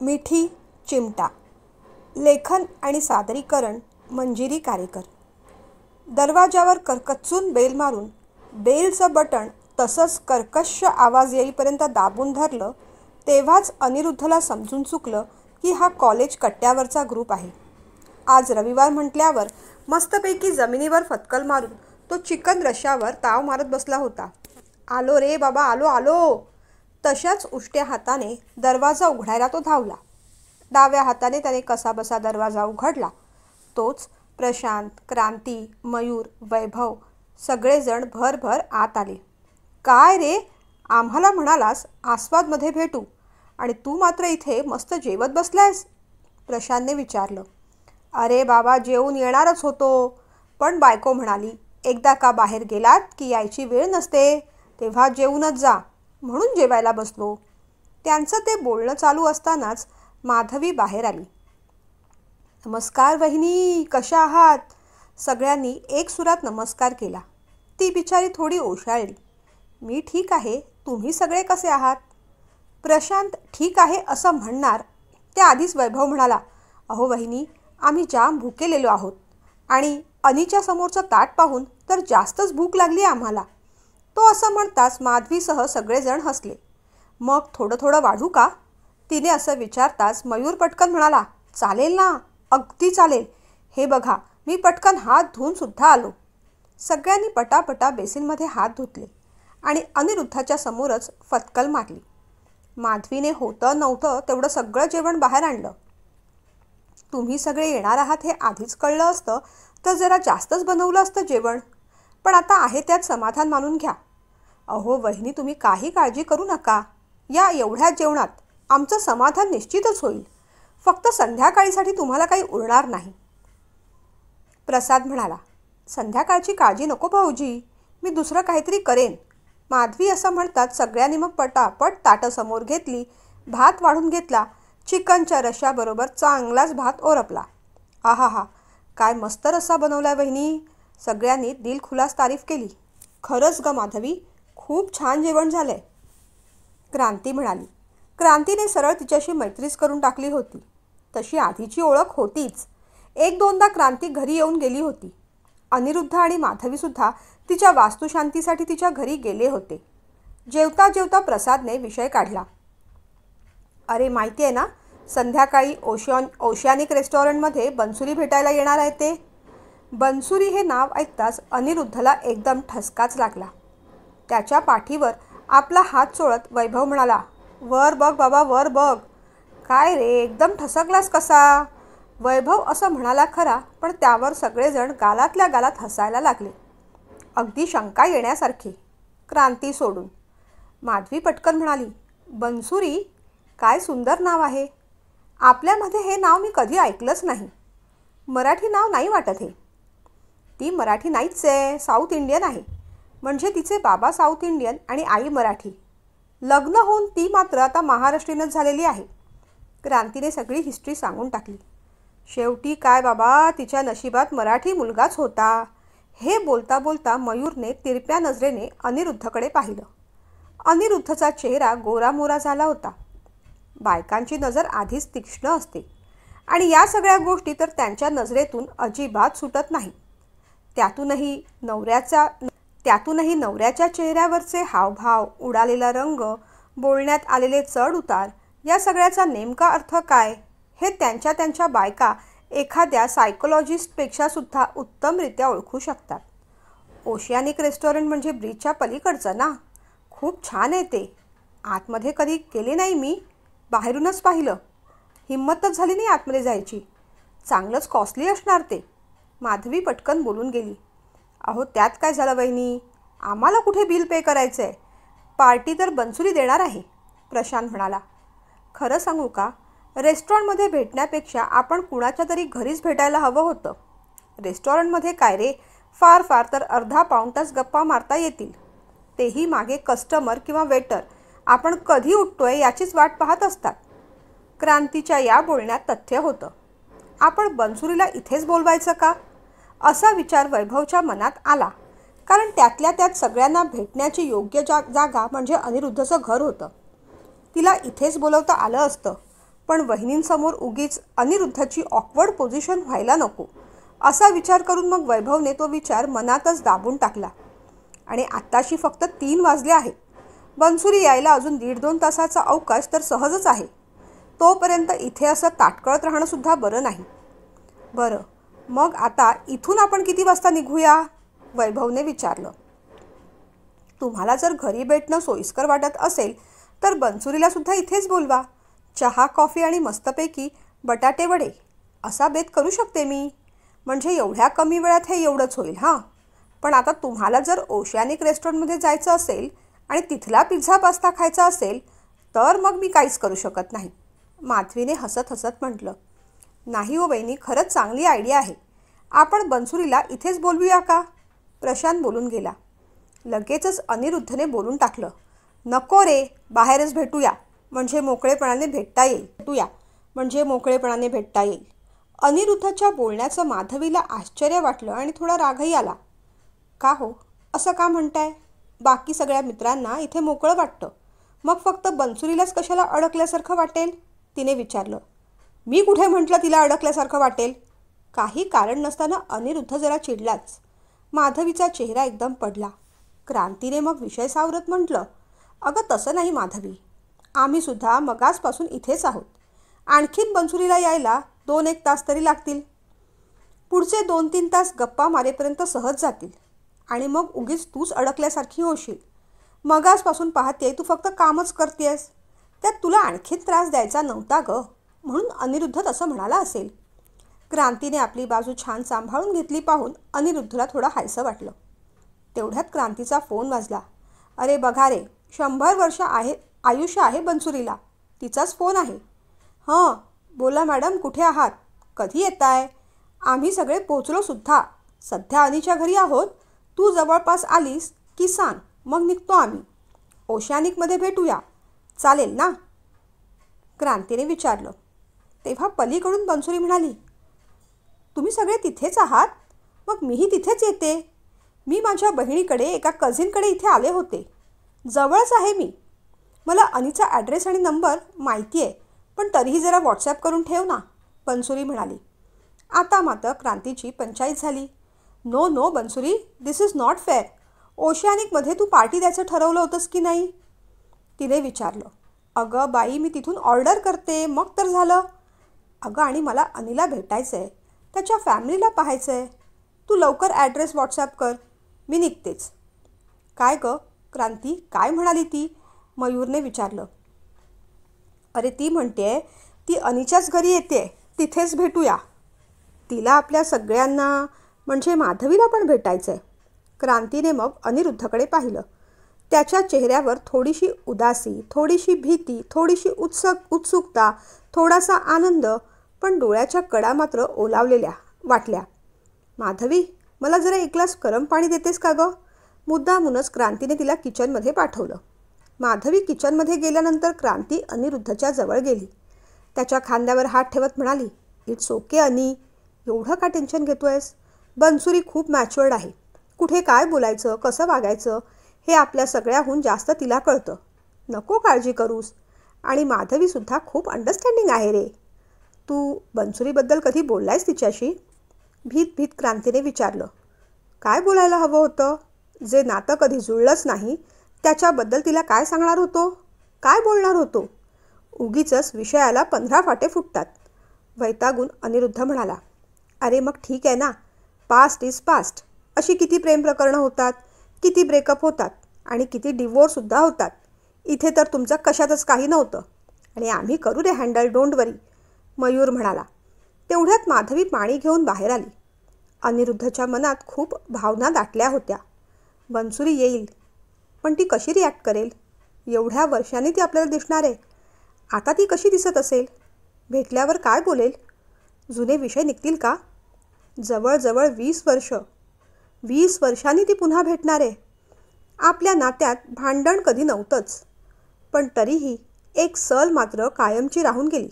मिठी चिमटा. लेखन आणि सादरीकरण मंजिरी कारेकर. दरवाजावर करकचून बेल मारून बेलचं बटण तसंच कर्कश आवाज येईपर्यंत दाबून धरलं तेव्हाच अनिरुद्धला समजून चुकलं की हा कॉलेज कट्ट्यावरचा ग्रुप आहे. आज रविवार म्हटल्यावर मस्तपैकी जमिनीवर फटकल मारून तो चिकन रश्श्यावर ताव मारत बसला होता. आलो रे बाबा, आलो आलो. तशाच उष्ट्या हाताने दरवाजा उघडायला तो धावला. डाव्या हाताने त्याने कसाबसा दरवाजा उघडला. तोच प्रशांत, क्रांती, मयूर, वैभव सगळेजण भरभर आत आले. काय रे, आम्हाला म्हणालास आस्वादमध्ये भेटू आणि तू मात्र इथे मस्त जेवत बसलायस? प्रशांतने विचारलं. अरे बाबा, जेवून येणारच होतो, पण बायको म्हणाली एकदा का बाहेर गेलात की यायची वेळ नसते, तेव्हा जेवूनच जा, म्हणून जेवायला बसलो. त्यांचं ते बोलणं चालू असतानाच माधवी बाहेर आली. नमस्कार वहिनी, कशा आहात? सगळ्यांनी एक सुरात नमस्कार केला. ती बिचारी थोडी ओशाळली. मी ठीक आहे, तुम्ही सगळे कसे आहात? प्रशांत ठीक आहे असं म्हणणार त्याआधीच वैभव म्हणाला, अहो वहिनी, आम्ही जाम भुकेलेलो आहोत आणि अनीच्या समोरचं ताट पाहून तर जास्तच भूक लागली आम्हाला. तो असं म्हणताच माधवीसह सगळेजण हसले. मग थोडं थोडं वाढू का? तिने असं विचारताच मयूर पटकन म्हणाला, चालेल ना, अगदी चालेल. हे बघा, मी पटकन हात धुवून सुद्धा आलो. सगळ्यांनी पटापटा बेसिनमध्ये हात धुतले आणि अनिरुद्धाच्या समोरच फटकल मारली. माधवीने होतं नव्हतं तेवढं सगळं जेवण बाहेर आणलं. तुम्ही सगळे येणार आहात हे आधीच कळलं असतं तर जरा जास्तच बनवलं असतं जेवण, पण आता आहे त्यात समाधान मानून घ्या. अहो वहिनी, तुम्ही काही काळजी करू नका. या एवढ्या जेवणात आमचं समाधान निश्चितच होईल. फक्त संध्याकाळीसाठी तुम्हाला काही उरणार नाही. प्रसाद म्हणाला, संध्याकाळची काळजी नको भाऊजी, मी दुसरं काहीतरी करेन. माधवी असं म्हणतात सगळ्यांनी मग पटापट ताटं समोर घेतली, भात वाढून घेतला. चिकनच्या रश्श्याबरोबर चांगलाच भात ओरपला. आहा, काय मस्त रस्सा बनवलाय वहिनी. सगळ्यांनी दिलखुलास तारीफ केली. खरंच ग माधवी, खूप छान जेवण झालंय. क्रांती म्हणाली. क्रांतीने सरळ तिच्याशी मैत्रीच करून टाकली होती. तशी आधीची ओळख होतीच. एक दोनदा क्रांती घरी येऊन गेली होती. अनिरुद्ध आणि माधवीसुद्धा तिच्या वास्तुशांतीसाठी तिच्या घरी गेले होते. जेवता जेवता प्रसादने विषय काढला. अरे माहिती आहे ना, संध्याकाळी ओशियानिक रेस्टॉरंटमध्ये बनसुरी भेटायला येणार आहे ते. बनसुरी हे नाव ऐकताच अनिरुद्धला एकदम ठसकाच लागला. त्याच्या पाठीवर आपला हात चोळत वैभव म्हणाला, वर बघ बाबा, वर बघ. काय रे, एकदम ठसकलास कसा? वैभव असं म्हणाला खरा, पण त्यावर सगळेजण गालातल्या गालात हसायला लागले. अगदी शंका येण्यासारखे. क्रांती सोडून. माधवी पटकन म्हणाली, बनसुरी, काय सुंदर नाव आहे. आपल्यामध्ये हे नाव मी कधी ऐकलंच नाही. मराठी नाव नाही वाटत हे. ती मराठी नाहीच आहे, साऊथ इंडियन आहे. म्हणजे तिचे बाबा साऊथ इंडियन आणि आई मराठी. लग्न होऊन ती मात्र आता महाराष्ट्रीयनच झालेली आहे. क्रांतीने सगळी हिस्ट्री सांगून टाकली. शेवटी काय बाबा, तिच्या नशिबात मराठी मुलगाच होता. हे बोलता बोलता मयूरने तिरप्या नजरेने अनिरुद्धकडे पाहिलं. अनिरुद्धचा चेहरा गोरामोरा झाला होता. बायकांची नजर आधीच तीक्ष्ण असते आणि या सगळ्या गोष्टी तर त्यांच्या नजरेतून अजिबात सुटत नाहीत. त्यातूनही नवऱ्याच्या चेहऱ्यावरचे हावभाव, उडालेला रंग, बोलण्यात आलेले चढ उतार, या सगळ्याचा नेमका अर्थ काय हे त्यांच्या बायका एखाद्या सायकोलॉजिस्टपेक्षा सुद्धा उत्तमरित्या ओळखू शकतात. ओशियानिक रेस्टॉरंट म्हणजे ब्रिजच्या पलीकडचं ना. खूप छान आहे ते. आतमध्ये कधी गेले नाही मी, बाहेरूनच पाहिलं. हिंमतच झाली नाही आतमध्ये जायची. चांगलंच कॉस्टली असणार ते. माधवी पटकन बोलून गेली. अहो त्यात काय झालं वहिनी, आम्हाला कुठे बिल पे करायचं आहे. पार्टी तर बनसुरी देणार आहे, प्रशांत म्हणाला. खरं सांगू का, रेस्टॉरंटमध्ये भेटण्यापेक्षा आपण कुणाच्या तरी घरीच भेटायला हवं होतं. रेस्टॉरंटमध्ये काय रे, फार फार तर अर्धा पाऊण तास गप्पा मारता येतील. तेही मागे कस्टमर किंवा वेटर आपण कधी उठतोय याचीच वाट पाहत असतात. क्रांतीच्या या बोलण्यात तथ्य होतं. आपण बनसुरीला इथेच बोलवायचं का, असा विचार वैभवच्या मनात आला. कारण त्यातल्या त्यात सगळ्यांना भेटण्याची योग्य जागा म्हणजे अनिरुद्धचं घर होतं. तिला इथेच बोलवता आलं असतं, पण वहिनींसमोर उगीच अनिरुद्धची ऑकवर्ड पोझिशन व्हायला नको असा विचार करून मग वैभवने तो विचार मनातच दाबून टाकला. आणि आत्ताशी फक्त 3 वाजले आहे. बनसुरी यायला अजून 1.5-2 तासाचा अवकाश तर सहजच आहे. तोपर्यंत इथे असं ताटकळत राहणं सुद्धा बरं नाही. बरं, मग आता इथून आपण किती वाजता निघूया? वैभवने विचारलं. तुम्हाला जर घरी भेटणं सोयीस्कर वाटत असेल तर बनसुरीला सुद्धा इथेच बोलवा. चहा, कॉफी आणि मस्तपैकी बटाटे वडे असा बेत करू शकते मी. म्हणजे एवढ्या कमी वेळात हे एवढंच होईल. हां, पण आता तुम्हाला जर ओशियानिक रेस्टॉरंटमध्ये जायचं असेल आणि तिथला पिझ्झा पास्ता खायचा असेल तर मग मी काहीच करू शकत नाही. माधवीने हसत हसत म्हटलं. नाही हो वहिनी, खरंच चांगली आयडिया आहे. आपण बनसुरीला इथेच बोलवूया का? प्रशांत बोलून गेला. लगेचच अनिरुद्धने बोलून टाकलं. नको रे, बाहेरच भेटूया म्हणजे मोकळेपणाने भेटता येईल. अनिरुद्धच्या बोलण्याचं माधवीला आश्चर्य वाटलं आणि थोडा रागही आला. का हो, असं का म्हणताय? बाकी सगळ्या मित्रांना इथे मोकळं वाटतं, मग फक्त बनसुरीलाच कशाला अडकल्यासारखं वाटेल? तिने विचारलं. मी कुठे म्हटलं तिला अडकल्यासारखं वाटेल? काही कारण नसताना अनिरुद्ध जरा चिडलाच. माधवीचा चेहरा एकदम पडला. क्रांतीने मग विषय सावरत म्हटलं. अगं तसं नाही माधवी, आम्ही सुद्धा मगाचपासून इथेच आहोत. आणखीन बनसुरीला यायला 2-1 तास तरी लागतील. पुढचे 2-3 तास गप्पा मारेपर्यंत सहज जातील आणि मग उगीच तूच अडकल्यासारखी होशील. मगाचपासून पाहते तू फक्त कामच करतेस, त्यात तुला आणखीन त्रास द्यायचा नव्हता गं, म्हणून अनिरुद्ध तसं म्हणाला असेल. क्रांतीने आपली बाजू छान सांभाळून घेतली पाहून अनिरुद्धला थोडं हायसं वाटलं. तेवढ्यात क्रांतीचा फोन वाजला. अरे बघा रे, 100 वर्ष आयुष्य आहे बनसुरीला. तिचाच फोन आहे. हां बोला मॅडम, कुठे आहात? कधी येताय? आम्ही सगळे पोचलो सुद्धा. सध्या अनीच्या घरी आहोत. तू जवळपास आलीस की सांग, मग निघतो आम्ही. ओशियानिकमध्ये भेटूया, चालेल ना? क्रांतीने विचारलं. तेव्हा पलीकडून बनसुरी म्हणाली. तुम्ही सगळे तिथेच आहात? मग मीही तिथेच येते. मी माझ्या बहिणीकडे एका कझिनकडे इथे आले होते. जवळच आहे मी. मला अनीचा ॲड्रेस आणि नंबर माहिती आहे, पण तरीही जरा व्हॉट्सॲप करून ठेव ना, बनसुरी म्हणाली. आता मात्र क्रांतीची पंचायत झाली. No Bansuri, this is not fair. ओशियानिकमध्ये तू पार्टी द्यायचं ठरवलं होतंस की नाही? तिने विचारलं. अगं बाई, मी तिथून ऑर्डर करते मग तर झालं. अगं आणि मला अनिला भेटायचं आहे, त्याच्या फॅमिलीला पाहायचं आहे. तू लवकर ॲड्रेस व्हॉट्सॲप कर, मी निघतेच. काय गं क्रांती, काय म्हणाली ती? मयूरने विचारलं. अरे ती म्हणते ती अनीच्याच घरी येते, तिथेच भेटूया. तिला आपल्या सगळ्यांना म्हणजे माधवीला पण भेटायचं आहे. क्रांतीने मग अनिरुद्धकडे पाहिलं. त्याच्या चेहऱ्यावर थोडीशी उदासी, थोडीशी भीती, थोडीशी उत्सुकता, थोडासा आनंद, पण डोळ्याच्या कडा मात्र ओलावलेल्या वाटल्या. माधवी, मला जरा 1 ग्लास गरम पाणी देतेस का गं? मुद्दामूनच क्रांतीने तिला किचनमध्ये पाठवलं. माधवी किचनमध्ये गेल्यानंतर क्रांती अनिरुद्धच्या जवळ गेली. त्याच्या खांद्यावर हात ठेवत म्हणाली. इट्स ओके अनी, एवढं का टेन्शन घेतोयस? बनसुरी खूप मॅच्युअर्ड आहे. कुठे काय बोलायचं, कसं वागायचं हे आपल्या सगळ्याहून जास्त तिला कळतं. नको काळजी करूस. आणि माधवीसुद्धा खूप अंडरस्टँडिंग आहे रे. तू बनसुरीबद्दल कधी बोललायस तिच्याशी? भीत क्रांतीने विचारलं. काय बोलायला हवं होतं? जे नातं कधी जुळलंच नाही त्याच्याबद्दल तिला काय सांगणार होतो? काय बोलणार होतो? उगीचच विषयाला 15 फाटे फुटतात. वैतागून अनिरुद्ध म्हणाला. अरे मग ठीक आहे ना, पास्ट इज पास्ट. अशी किती प्रेम प्रकरणं होतात, किती ब्रेकअप होतात आणि किती डिवोर्ससुद्धा होतात. इथे तर तुमचं कशातच काही नव्हतं आणि आम्ही करू रे हँडल, डोंट वरी, मयूर म्हणाला. तेवढ्यात माधवी पाणी घेऊन बाहेर आली. अनिरुद्धच्या मनात खूप भावना दाटल्या होत्या. बनसुरी येईल, पण ती कशी रिॲक्ट करेल? एवढ्या वर्षांनी ती आपल्याला दिसणार आहे. आता ती कशी दिसत असेल? भेटल्यावर काय बोलेल? जुने विषय निघतील का? जवळजवळ 20 वर्षांनी ती पुन्हा भेटणार आहे. आपल्या नात्यात भांडण कधी नव्हतंच, पण तरीही एक सल मात्र कायमची राहून गेली.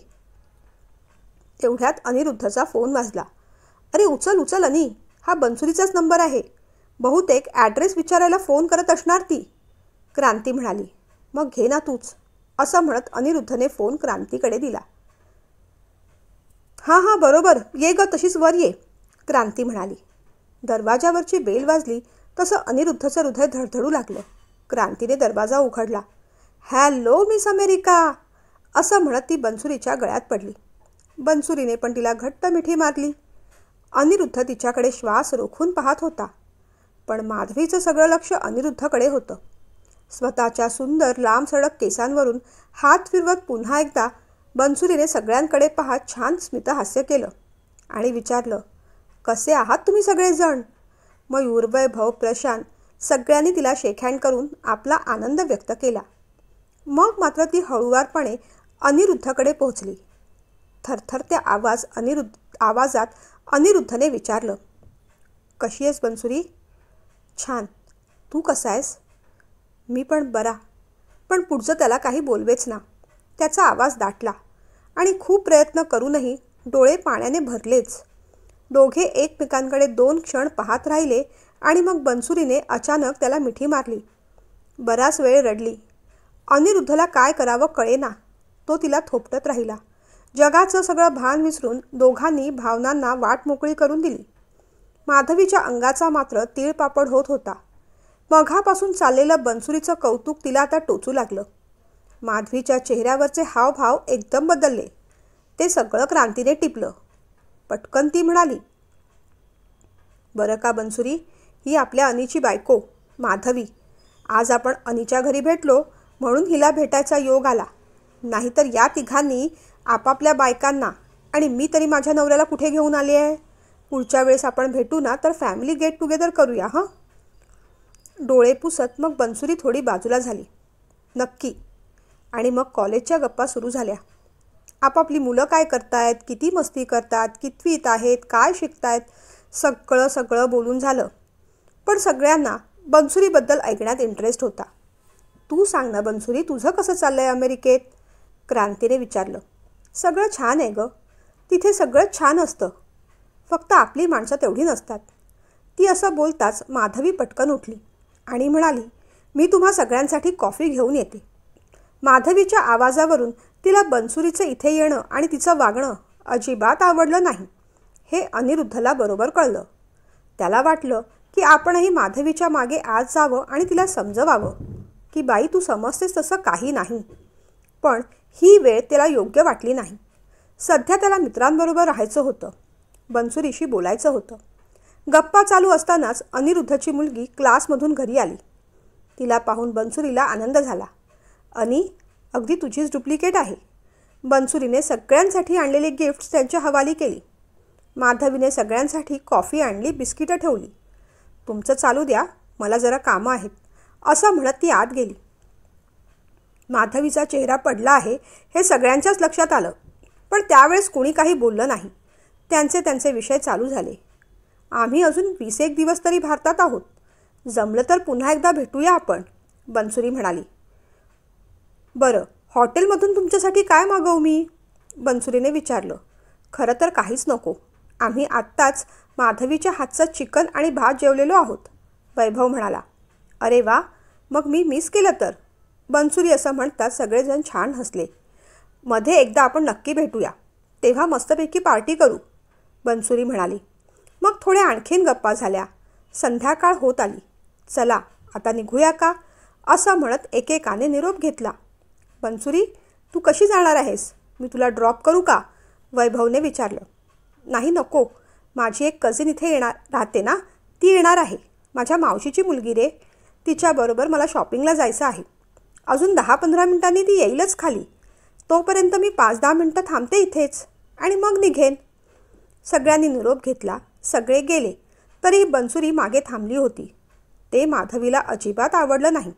तेवढ्यात अनिरुद्धचा फोन वाजला. अरे उचल अनी, हा बनसुरीचाच नंबर आहे. बहुतेक ॲड्रेस विचारायला फोन करत असणार ती, क्रांती म्हणाली. मग घे ना तूच, असं म्हणत अनिरुद्धने फोन क्रांतीकडे दिला. हां हां बरोबर, ये ग तशीच वर ये, क्रांती म्हणाली. दरवाजावरची बेल वाजली तसं अनिरुद्धचं हृदय धडधडू लागलं. क्रांतीने दरवाजा उघडला. हॅलो मिस अमेरिका, असं म्हणत ती बनसुरीच्या गळ्यात पडली. बनसुरीने पण तिला घट्ट मिठी मारली. अनिरुद्ध तिच्याकडे श्वास रोखून पाहत होता. पण माधवीचं सगळं लक्ष अनिरुद्धकडे होतं. स्वतःच्या सुंदर लांब सडक केसांवरून हात फिरवत पुन्हा एकदा बनसुरीने सगळ्यांकडे पाहत छान स्मितहास्य केलं आणि विचारलं, कसे आहात तुम्ही सगळेजण? मयूर, वैभव, प्रशांत सगळ्यांनी तिला शेकहँड करून आपला आनंद व्यक्त केला. मग मात्र ती हळूवारपणे अनिरुद्धकडे पोहोचली. थरथरत्या आवाजात अनिरुद्धने विचारलं, कशी आहेस बनसुरी? छान. तू कसा आहेस? मी पण बरा. पण पुढचं त्याला काही बोलवेच ना. त्याचा आवाज दाटला आणि खूप प्रयत्न करूनही डोळे पाण्याने भरलेच. दोघे एकमेकांकडे 2 क्षण पाहत राहिले आणि मग बनसुरीने अचानक त्याला मिठी मारली. बराच वेळ रडली. अनिरुद्धला काय करावं कळेना. तो तिला थोपटत राहिला. जगाचं सगळं भान विसरून दोघांनी भावनांना वाट मोकळी करून दिली. माधवीच्या अंगाचा मात्र तीळपापड होत होता. मघापासून चाललेलं बनसुरीचं कौतुक तिला आता टोचू लागलं. माधवीच्या चेहऱ्यावरचे हावभाव एकदम बदलले. ते सगळं क्रांतीने टिपलं. पटकन ती म्हणाली, बरं का बनसुरी, ही आपल्या अनीची बायको माधवी. आज आपण अनीच्या घरी भेटलो म्हणून हिला भेटायचा योग आला. नाहीतर या तिघांनी आपापल्या बायकांना, आणि मी तरी माझ्या नवऱ्याला कुठे घेऊन आले आहे. पुढच्या वेळेस आपण भेटू ना तर फॅमिली गेट टुगेदर करूया हां. डोळे पुसत मग बनसुरी थोडी बाजूला झाली. नक्की. आणि मग कॉलेजच्या गप्पा सुरू झाल्या. आपापली मुलं काय करतायत, किती मस्ती करतात, कितवीत आहेत, काय शिकतायत, सगळं बोलून झालं. पण सगळ्यांना बनसुरीबद्दल ऐकण्यात इंटरेस्ट होता. तू सांग ना बनसुरी, तुझं कसं चाललंय अमेरिकेत? क्रांतीने विचारलं. सगळं छान आहे ग. तिथे सगळं छान असतं. फक्त आपली माणसं तेवढी नसतात. ती असं बोलताच माधवी पटकन उठली आणि म्हणाली, मी तुम्हा सगळ्यांसाठी कॉफी घेऊन येते. माधवीच्या आवाजावरून तिला बनसुरीचं इथे येणं आणि तिचं वागणं अजिबात आवडलं नाही. हे अनिरुद्धला बरोबर कळलं. त्याला वाटलं की आपणही माधवीच्या मागे आज जावं आणि तिला समजवावं की बाई, तू समजतेस तसं काही नाही. पण ही वेळ त्याला योग्य वाटली नाही. सध्या त्याला मित्रांबरोबर राहायचं होतं. बनसुरीशी बोलायचं होतं. गप्पा चालू असतानाच अनिरुद्धची मुलगी क्लासमधून घरी आली. तिला पाहून बनसुरीला आनंद झाला. अनी, अगदी तुझीच डुप्लिकेट आहे. बनसुरीने सगळ्यांसाठी आणलेली गिफ्ट्स त्यांच्या हवाली केली. माधवीने सगळ्यांसाठी कॉफी आणली, बिस्किटं ठेवली. तुमचं चालू द्या, मला जरा कामं आहेत, असं म्हणत ती आत गेली. माधवीचा चेहरा पडला आहे हे सगळ्यांच्याच लक्षात आलं. पण त्यावेळेस कोणी काही बोललं नाही. त्यांचे विषय चालू झाले. आम्ही अजून 20-1 दिवस तरी भारतात आहोत. जमलं तर पुन्हा एकदा भेटूया आपण, बनसुरी म्हणाली. बरं, हॉटेलमधून तुमच्यासाठी काय मागवू मी? बनसुरीने विचारलं. खरं तर काहीच नको. आम्ही आत्ताच माधवीच्या हातचं चिकन आणि भात जेवलेलो आहोत, वैभव म्हणाला. अरे वा, मग मी मिस केलं तर, बनसुरी असं म्हणतात सगळेजण छान हसले. मध्ये एकदा आपण नक्की भेटूया, तेव्हा मस्तपैकी पार्टी करू, बनसुरी म्हणाली. मग थोड्या आणखीन गप्पा झाल्या. संध्याकाळ होत आली. चला आता निघूया का, असं म्हणत एकेकाने निरोप घेतला. बनसुरी, तू कशी जाणार आहेस? मी तुला ड्रॉप करू का, वैभवने विचारलं. नाही नको, माझी एक कझिन इथे राहते ना, ती येणार आहे. माझ्या मावशीची मुलगी रे. तिच्याबरोबर मला शॉपिंगला जायचं आहे. अजून 10-15 मिनिटांनी ती येईलच खाली. तोपर्यंत मी 5-10 मिनिटं थांबते इथेच आणि मग निघेन. सगळ्यांनी निरोप घेतला. सगळे गेले तरी बनसुरी मागे थांबली होती. ते माधवीला अजिबात आवडलं नाही.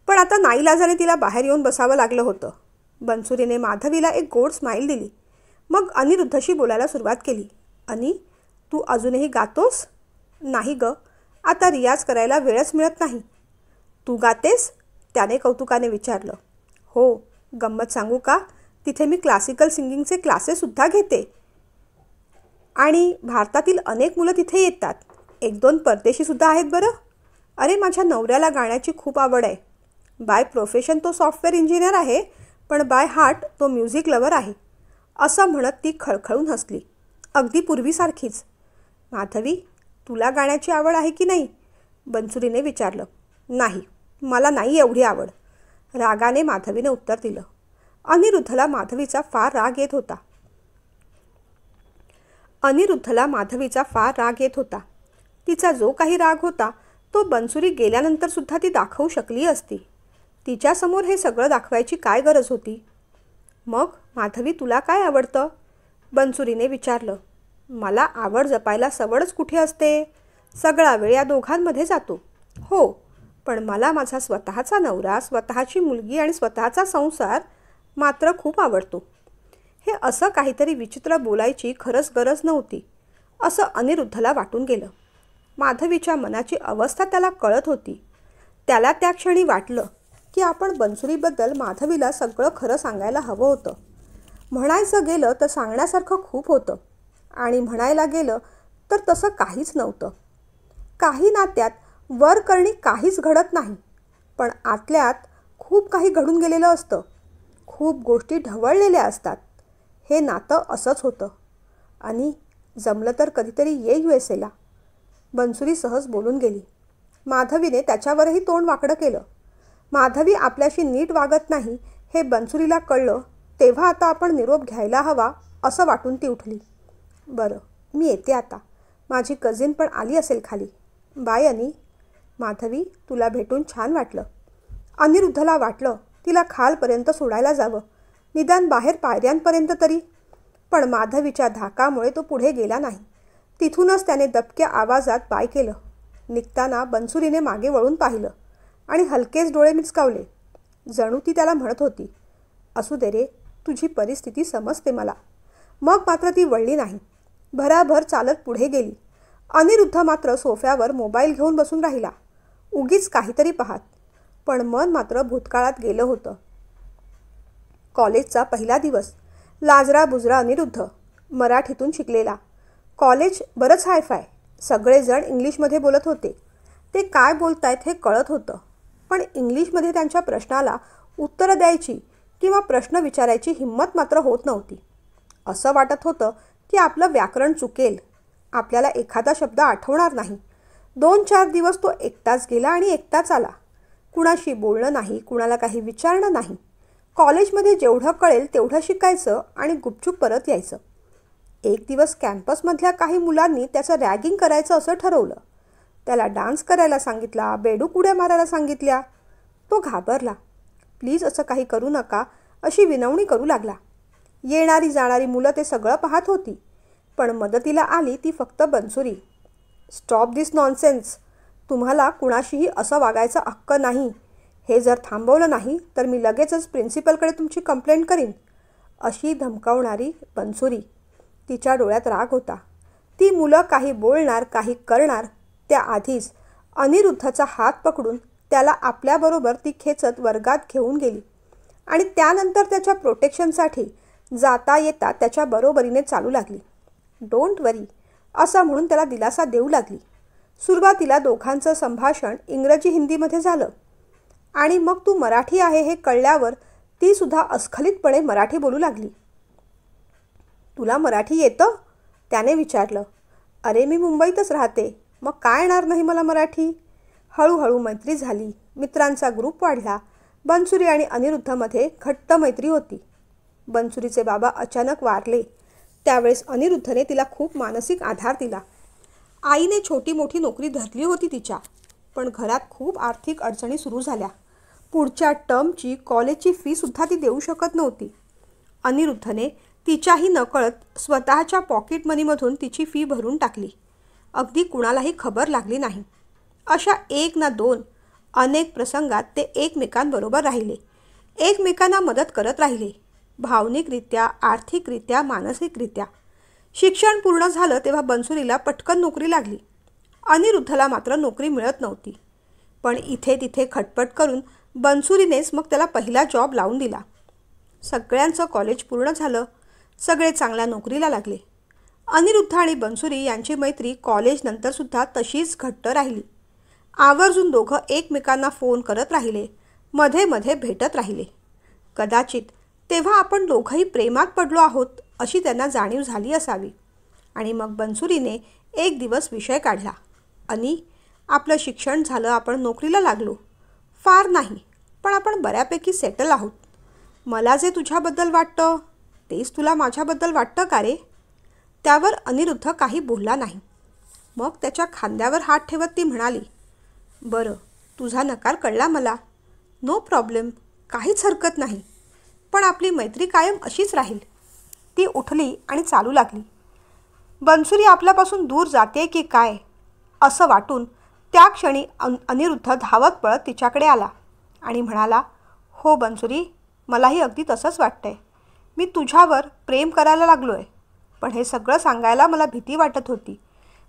पण आता नाईलाजाने तिला बाहेर येऊन बसावं लागलं होतं. बनसुरीने माधवीला एक गोड स्माईल दिली. मग अनिरुद्धशी बोलायला सुरुवात केली. अनी, तू अजूनही गातोस? नाही ग, आता रियाज करायला वेळच मिळत नाही. तू गातेस? त्याने कौतुकाने विचारलं. हो, गंमत सांगू का, तिथे मी क्लासिकल सिंगिंगचे क्लासेससुद्धा घेते. आणि भारतातील अनेक मुलं तिथे येतात. 1-2 परदेशीसुद्धा आहेत बरं. अरे, माझ्या नवऱ्याला गाण्याची खूप आवड आहे. बाय प्रोफेशन तो सॉफ्टवेअर इंजिनियर आहे, पण बाय हार्ट तो म्युझिक लवर आहे. असं म्हणत ती खळखळून हसली, अगदी पूर्वीसारखीच. माधवी, तुला गाण्याची आवड आहे की नाही? बनसुरीने विचारलं. नाही, मला नाही एवढी आवड, रागाने माधवीने उत्तर दिलं. अनिरुद्धला माधवीचा फार राग येत होता. तिचा जो काही राग होता तो बनसुरी गेल्यानंतर सुद्धा ती दाखवू शकली असती. तिच्यासमोर हे सगळं दाखवायची काय गरज होती? मग माधवी, तुला काय आवडतं? बनसुरीने विचारलं. मला आवड जपायला सवडच कुठे असते. सगळा वेळ या दोघांमध्ये जातो. हो, पण मला माझा स्वतःचा नवरा, स्वतःची मुलगी आणि स्वतःचा संसार मात्र खूप आवडतो. हे असं काहीतरी विचित्र बोलायची खरंच गरज नव्हती, असं अनिरुद्धला वाटून गेलं. माधवीच्या मनाची अवस्था त्याला कळत होती. त्याला त्या क्षणी वाटलं की आपण बनसुरीबद्दल माधवीला सगळं खरं सांगायला हवं होतं. म्हणायचं गेलं तर सांगण्यासारखं खूप होतं आणि म्हणायला गेलं तर तसं काहीच नव्हतं. काही नात्यात वर करणी काहीच घडत नाही, पण आतल्यात खूप काही घडून गेलेलं असतं. खूप गोष्टी ढवळलेल्या असतात. हे नातं असंच होतं. आणि जमलं तर कधीतरी ये USAला. बनसुरी सहज बोलून गेली. माधवीने त्याच्यावरही तोंड वाकडं केलं. माधवी आपल्याशी नीट वागत नाही हे बनसुरीला कळलं तेव्हा आता आपण निरोप घ्यायला हवा असं वाटून ती उठली. बरं, मी येते आता. माझी कझिन पण आली असेल खाली. बाय अनी. माधवी, तुला भेटून छान वाटलं. अनिरुद्धला वाटलं तिला खालपर्यंत सोडायला जावं, निदान बाहेर पायऱ्यांपर्यंत तरी. पण माधवीच्या धाकामुळे तो पुढे गेला नाही. तिथूनच त्याने दबक्या आवाजात बाय केलं. निघताना बनसुरीने मागे वळून पाहिलं आणि हलकेच डोळे मिचकावले. जणू ती त्याला म्हणत होती, असू दे रे, तुझी परिस्थिती समजते मला. मग मात्र ती वळली नाही. भराभर चालत पुढे गेली. अनिरुद्ध मात्र सोफ्यावर मोबाईल घेऊन बसून राहिला, उगीच काहीतरी पाहत. पण मन मात्र भूतकाळात गेलं होतं. कॉलेजचा पहिला दिवस. लाजरा बुजरा अनिरुद्ध, मराठीतून शिकलेला. कॉलेज बरंच हायफाय. सगळेजण इंग्लिशमध्ये बोलत होते. ते काय बोलतायत हे कळत होतं, पण इंग्लिशमध्ये त्यांच्या प्रश्नाला उत्तरं द्यायची किंवा प्रश्न विचारायची हिंमत मात्र होत नव्हती. असं वाटत होतं की आपलं व्याकरण चुकेल, आपल्याला एखादा शब्द आठवणार नाही. 2-4 दिवस तो एकटाच गेला आणि एकटाच आला. कुणाशी बोलणं नाही, कुणाला काही विचारणं नाही. कॉलेजमध्ये जेवढं कळेल तेवढं शिकायचं आणि गुपचूप परत यायचं. एक दिवस कॅम्पसमधल्या काही मुलांनी त्याचं रॅगिंग करायचं असं ठरवलं. त्याला डान्स करायला सांगितला, बेडूक उड्या मारायला सांगितल्या. तो घाबरला. प्लीज असं काही करू नका अशी विनवणी करू लागला. येणारी जाणारी मुलं ते सगळं पाहत होती, पण मदतीला आली ती फक्त बनसुरी. स्टॉप दिस नॉनसेन्स. तुम्हाला कुणाशीही असं वागायचा हक्क नाही. हे जर थांबवलं नाही तर मी लगेचच प्रिन्सिपलकडे तुमची कंप्लेंट करीन, अशी धमकावणारी बनसुरी. तिच्या डोळ्यात राग होता. ती मुलं काही बोलणार, काही करणार त्याआधीच अनिरुद्धचा हात पकडून त्याला आपल्याबरोबर ती खेचत वर्गात घेऊन गेली आणि त्यानंतर त्याच्या प्रोटेक्शनसाठी जाता येता त्याच्या बरोबरीने चालू लागली. डोंट वरी असं म्हणून त्याला दिलासा देऊ लागली. सुरुवातीला दोघांचं संभाषण इंग्रजी हिंदीमध्ये झालं आणि मग तू मराठी आहे हे कळल्यावर ती सुद्धा अस्खलितपणे मराठी बोलू लागली. तुला मराठी येतं? त्याने विचारलं. अरे, मी मुंबईतच राहते, मग काय येणार नाही मला मराठी. हळूहळू मैत्री झाली. मित्रांचा ग्रुप वाढला. बनसुरी आणि अनिरुद्धमध्ये घट्ट मैत्री होती. बनसुरीचे बाबा अचानक वारले. त्यावेळेस अनिरुद्धने तिला खूप मानसिक आधार दिला. आईने छोटी मोठी नोकरी धरली होती तिच्या, पण घरात खूप आर्थिक अडचणी सुरू झाल्या. पुढच्या टर्मची कॉलेजची फीसुद्धा ती देऊ शकत नव्हती. अनिरुद्धने तिच्याही नकळत स्वतःच्या पॉकेट मनीमधून तिची फी भरून टाकली. अगदी कुणालाही खबर लागली नाही. अशा 1 ना 2 अनेक प्रसंगात ते एकमेकांबरोबर राहिले. एकमेकांना मदत करत राहिले, भावनिकरित्या, आर्थिकरित्या, मानसिकरित्या. शिक्षण पूर्ण झालं तेव्हा बनसुरीला पटकन नोकरी लागली. अनिरुद्धला मात्र नोकरी मिळत नव्हती. पण इथे तिथे खटपट करून बनसुरीनेच मग त्याला पहिला जॉब लावून दिला. सगळ्यांचं कॉलेज पूर्ण झालं. सगळे चांगल्या नोकरीला लागले. अनिरुद्ध आणि बनसुरी यांची मैत्री कॉलेजनंतरसुद्धा तशीच घट्ट राहिली. आवर्जून दोघं एकमेकांना फोन करत राहिले, मध्ये मध्ये भेटत राहिले. कदाचित तेव्हा आपण दोघंही प्रेमात पडलो आहोत अशी त्यांना जाणीव झाली असावी. आणि मग बनसुरीने एक दिवस विषय काढला. "आणि आपलं शिक्षण झालं, आपण नोकरीला लागलो. फार नाही, पण आपण बऱ्यापैकी सेटल आहोत. मला जे तुझ्याबद्दल वाटतं तेच तुला माझ्याबद्दल वाटतं का रे?" त्यावर अनिरुद्ध काही बोलला नाही. मग त्याच्या खांद्यावर हात ठेवत ती म्हणाली, "बरं, तुझा नकार कळला मला. नो प्रॉब्लेम, काहीच हरकत नाही. पण आपली मैत्री कायम अशीच राहील." ती उठली आणि चालू लागली. बनसुरी आपल्यापासून दूर जाते की काय असं वाटून त्या क्षणी अनिरुद्ध धावत पळत तिच्याकडे आला आणि म्हणाला, "हो बनसुरी, मलाही अगदी तसंच वाटतंय. मी तुझ्यावर प्रेम करायला लागलो आहे. पण हे सगळं सांगायला मला भीती वाटत होती.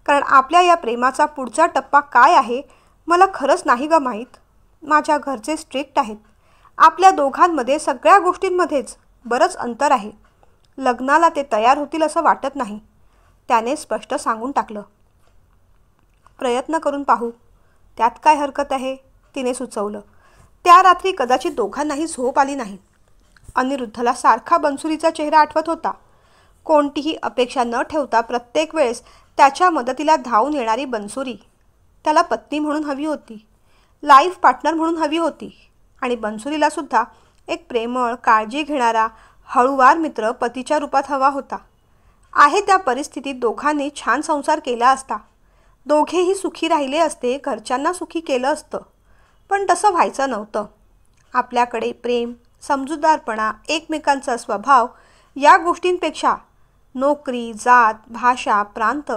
कारण आपल्या या प्रेमाचा पुढचा टप्पा काय आहे मला खरंच नाही गं माहीत. माझ्या घरचे स्ट्रिक्ट आहेत. आपल्या दोघांमध्ये सगळ्या गोष्टींमध्येच बरंच अंतर आहे. लग्नाला ते तयार होतील असं वाटत नाही." त्याने स्पष्ट सांगून टाकलं. "प्रयत्न करून पाहू, त्यात काय हरकत आहे?" तिने सुचवलं. त्या रात्री कदाचित दोघांनाही झोप आली नाही. अनिरुद्धला सारखा बनसुरीचा चेहरा आठवत होता. कोणतीही अपेक्षा न ठेवता प्रत्येक वेळेस त्याच्या मदतीला धावून येणारी बनसुरी. त्याला पत्नी म्हणून हवी होती, लाईफ पार्टनर म्हणून हवी होती. आणि बनसुरीलासुद्धा एक प्रेमळ, काळजी घेणारा, हळूवार मित्र पतीच्या रूपात हवा होता. आहे त्या परिस्थितीत दोघांनी छान संसार केला असता. दोघेही सुखी राहिले असते, घरच्यांना सुखी केलं असतं. पण तसं व्हायचं नव्हतं. आपल्याकडे प्रेम, समजूतदारपणा, एकमेकांचा स्वभाव या गोष्टींपेक्षा नोकरी, जात, भाषा, प्रांत,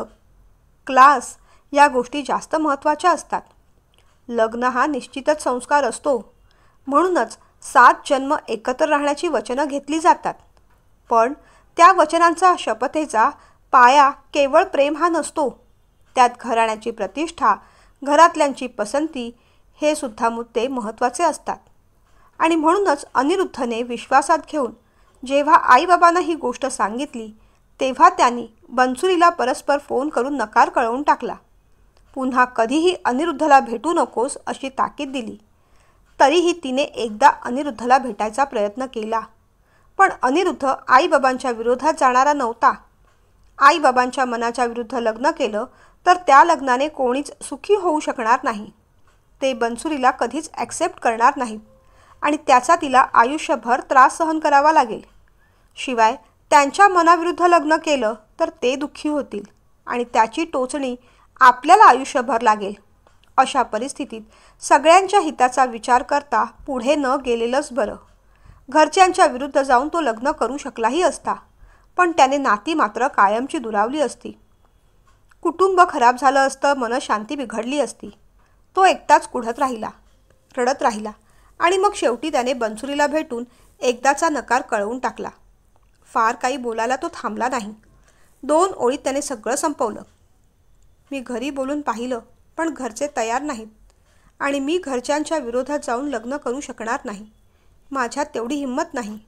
क्लास या गोष्टी जास्त महत्त्वाच्या असतात. लग्न हा निश्चितच संस्कार असतो. म्हणूनच 7 जन्म एकत्र राहण्याची वचनं घेतली जातात. पण त्या वचनांचा, शपथेचा पाया केवळ प्रेम हा नसतो. त्यात घराण्याची प्रतिष्ठा, घरातल्यांची पसंती हे सुद्धा मुद्दे महत्त्वाचे असतात. आणि म्हणूनच अनिरुद्धने विश्वासात घेऊन जेव्हा आईबाबांना ही गोष्ट सांगितली तेव्हा त्यांनी बनसुरीला परस्पर फोन करून नकार कळवून टाकला. पुन्हा कधीही अनिरुद्धला भेटू नकोस अशी ताकीद दिली. तरीही तिने एकदा अनिरुद्धला भेटायचा प्रयत्न केला. पण अनिरुद्ध आईबाबांच्या विरोधात जाणारा नव्हता. आईबाबांच्या मनाच्या विरुद्ध लग्न केलं तर त्या लग्नाने कोणीच सुखी होऊ शकणार नाही. ते बनसुरीला कधीच ॲक्सेप्ट करणार नाहीत आणि त्याचा तिला आयुष्यभर त्रास सहन करावा लागेल. शिवाय त्यांच्या मनाविरुद्ध लग्न केलं तर ते दुःखी होतील आणि त्याची टोचणी आपल्याला आयुष्यभर लागेल. अशा परिस्थितीत सगळ्यांच्या हिताचा विचार करता पुढे न गेलेलंच बरं. घरच्यांच्या विरुद्ध जाऊन तो लग्न करू शकलाही असता, पण त्याने नाती मात्र कायमची दुरावली असती. कुटुंब खराब झालं असतं, मनशांती बिघडली असती. तो एकटाच कुढत राहिला, रडत राहिला आणि मग शेवटी त्याने बनसुरीला भेटून एकदाचा नकार कळवून टाकला. फार काही बोलायला तो थांबला नाही. 2 ओळीत त्याने सगळं संपवलं. "मी घरी बोलून पाहिलं, पण घरचे तयार नाहीत आणि मी घरच्यांच्या विरोधात जाऊन लग्न करू शकणार नाही. माझ्यात तेवढी हिंमत नाही.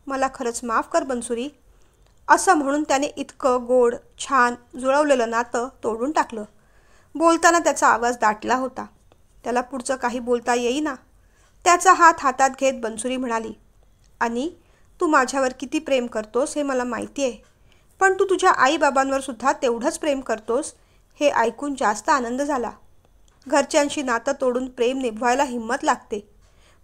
मला खरंच माफ कर बनसुरी." असं म्हणून त्याने इतकं गोड, छान जुळवलेलं नातं तोडून टाकलं. बोलताना त्याचा आवाज दाटला होता. त्याला पुढचं काही बोलता येईना. त्याचा हात हातात घेत बनसुरी म्हणाली, "आणि तू माझ्यावर किती प्रेम करतोस हे मला माहिती आहे. पण तू तुझ्या आईबाबांवर सुद्धा तेवढंच प्रेम करतोस हे ऐकून जास्त आनंद झाला. घरच्यांशी नातं तोडून प्रेम निभवायला हिंमत लागते,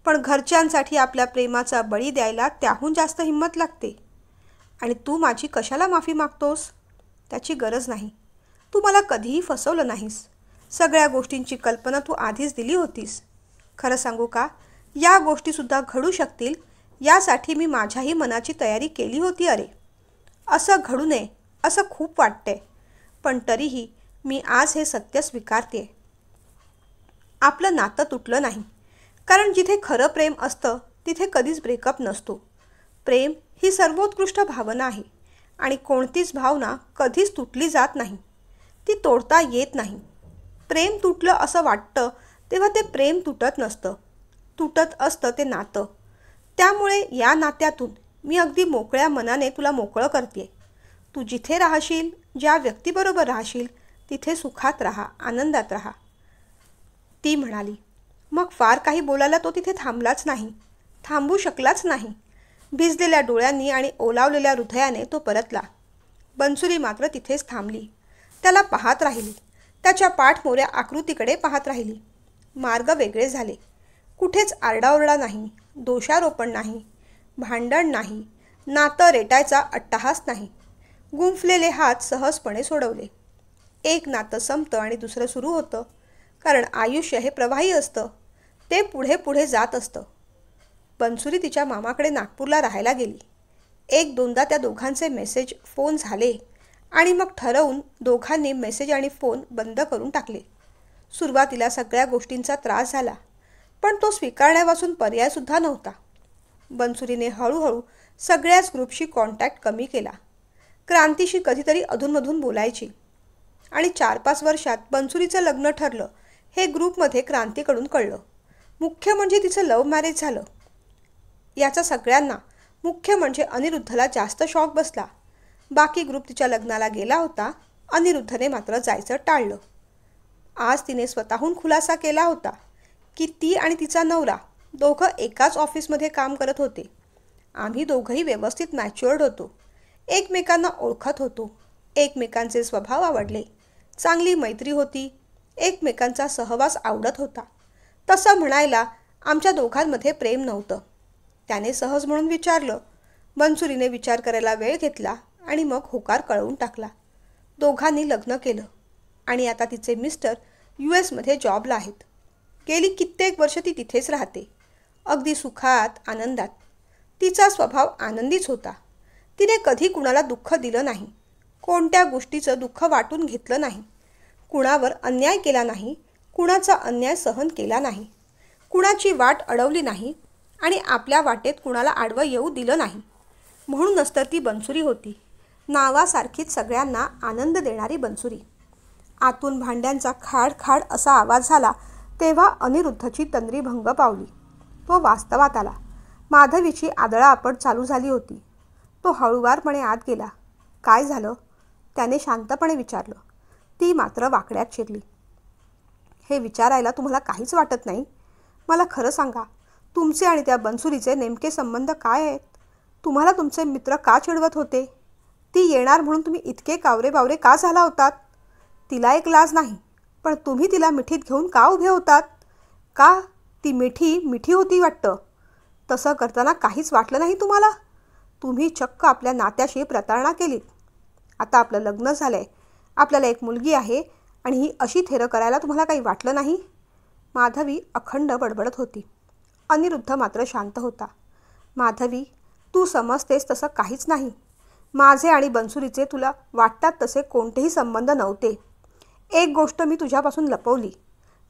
पण घरच्यांसाठी आपल्या प्रेमाचा बळी द्यायला त्याहून जास्त हिंमत लागते. आणि तू माझी कशाला माफी मागतोस? त्याची गरज नाही. तू मला कधीही फसवलं नाहीस. सगळ्या गोष्टींची कल्पना तू आधीच दिली होतीस. खरं सांगू का, या गोष्टीसुद्धा घडू शकतील यासाठी मी माझ्याही मनाची तयारी केली होती. अरे, असं घडू नये असं खूप वाटतंय, पण तरीही मी आज हे सत्य स्वीकारते. आपलं नातं तुटलं नाही, कारण जिथे खरं प्रेम असतं तिथे कधीच ब्रेकअप नसतो. प्रेम ही सर्वोत्कृष्ट भावना आहे आणि कोणतीच भावना कधीच तुटली जात नाही. ती तोडता येत नाही. प्रेम तुटलं असं वाटतं तेव्हा ते प्रेम तुटत नसतं. तुटत असतं ते नातं. त्यामुळे या नात्यातून मी अगदी मोकळ्या मनाने तुला मोकळं करते. तू जिथे राहशील, ज्या व्यक्तीबरोबर राहशील तिथे सुखात राहा, आनंदात राहा." ती म्हणाली. मग फार काही बोलायला तो तिथे थांबलाच नाही, थांबू शकलाच नाही. भिजलेल्या डोळ्यांनी आणि ओलावलेल्या हृदयाने तो परतला. बनसुरी मात्र तिथेच थांबली. त्याला पाहत राहिली. त्याच्या पाठमोऱ्या आकृतीकडे पाहत राहिली. मार्ग वेगळे झाले. कुठेच आरडाओरडा नाही, दोषारोपण नाही, भांडण नाही, नातं रेटायचा अट्टहास नाही. गुंफलेले हात सहजपणे सोडवले. एक नातं संपतं आणि दुसरं सुरू होतं. कारण आयुष्य हे प्रवाही असतं. ते पुढे पुढे जात असतं. बनसुरी तिच्या मामाकडे नागपूरला राहायला गेली. एक दोनदा त्या दोघांचे मेसेज फोन झाले आणि मग ठरवून दोघांनी मेसेज आणि फोन बंद करून टाकले. सुरुवातीला सगळ्या गोष्टींचा त्रास झाला, पण तो स्वीकारण्यापासून पर्यायसुद्धा नव्हता. बनसुरीने हळूहळू सगळ्याच ग्रुपशी कॉन्टॅक्ट कमी केला. क्रांतीशी कधीतरी अधूनमधून बोलायची. आणि 4-5 वर्षात बनसुरीचं लग्न ठरलं हे ग्रुपमध्ये क्रांतीकडून कळलं. मुख्य म्हणजे तिचं लव्ह मॅरेज झालं. याचा सगळ्यांना, मुख्य म्हणजे अनिरुद्धला जास्त शॉक बसला. बाकी ग्रुप तिच्या लग्नाला गेला होता. अनिरुद्धने मात्र जायचं टाळलं. आज तिने स्वतःहून खुलासा केला होता की ती आणि तिचा नवरा दोघं एकाच ऑफिसमध्ये काम करत होते. आम्ही दोघंही व्यवस्थित मॅच्युअर्ड होतो. एकमेकांना ओळखत होतो. एकमेकांचे स्वभाव आवडले. चांगली मैत्री होती. एकमेकांचा सहवास आवडत होता. तसं म्हणायला आमच्या दोघांमध्ये प्रेम नव्हतं. त्याने सहज म्हणून विचारलं. बनसुरीने विचार करायला वेळ घेतला आणि मग होकार कळवून टाकला. दोघांनी लग्न केलं आणि आता तिचे मिस्टर US जॉबला आहेत. गेली कित्येक वर्ष ती तिथेच राहते. अगदी सुखात, आनंदात. तिचा स्वभाव आनंदीच होता. तिने कधी कुणाला दुःख दिलं नाही. कोणत्या गोष्टीचं दुःख वाटून घेतलं नाही. कुणावर अन्याय केला नाही. कुणाचा अन्याय सहन केला नाही. कुणाची वाट अडवली नाही आणि आपल्या वाटेत कुणाला आडवं येऊ दिलं नाही. म्हणूनच तर ती बनसुरी होती. नावासारखीच सगळ्यांना आनंद देणारी बनसुरी. आतून भांड्यांचा खाड खाड असा आवाज झाला तेव्हा अनिरुद्धची तंद्री भंग पावली. तो वास्तवात आला. माधवीची आदळापट चालू झाली होती. तो हळुवारपणे आत गेला. काय झालं? त्याने शांतपणे विचारलं. ती मात्र वाकड्यात शिरली. हे विचारायला तुम्हाला काहीच वाटत नाही? मला खरं सांगा, तुमचे आणि त्या बनसुरीचे नेमके संबंध काय आहेत? तुम्हाला तुमचे मित्र का चिडवत होते? ती येणार म्हणून तुम्ही इतके कावरे बावरे का झाला होतात? तिला एक लाज नाही, पण तुम्ही तिला मिठीत घेऊन का उभे होतात? का? ती मिठी होती वाटतं. तसं करताना काहीच वाटलं नाही तुम्हाला? तुम्ही चक्क आपल्या नात्याशी प्रतारणा केलीत. आता आपलं लग्न झालं आहे. आपल्याला एक मुलगी आहे आणि ही अशी थेरं करायला तुम्हाला काही वाटलं नाही? माधवी अखंड बडबडत होती. अनिरुद्ध मात्र शांत होता. माधवी, तू समजतेस तसं काहीच नाही. माझे आणि बनसुरीचे तुला वाटतात तसे कोणतेही संबंध नव्हते. एक गोष्ट मी तुझ्यापासून लपवली.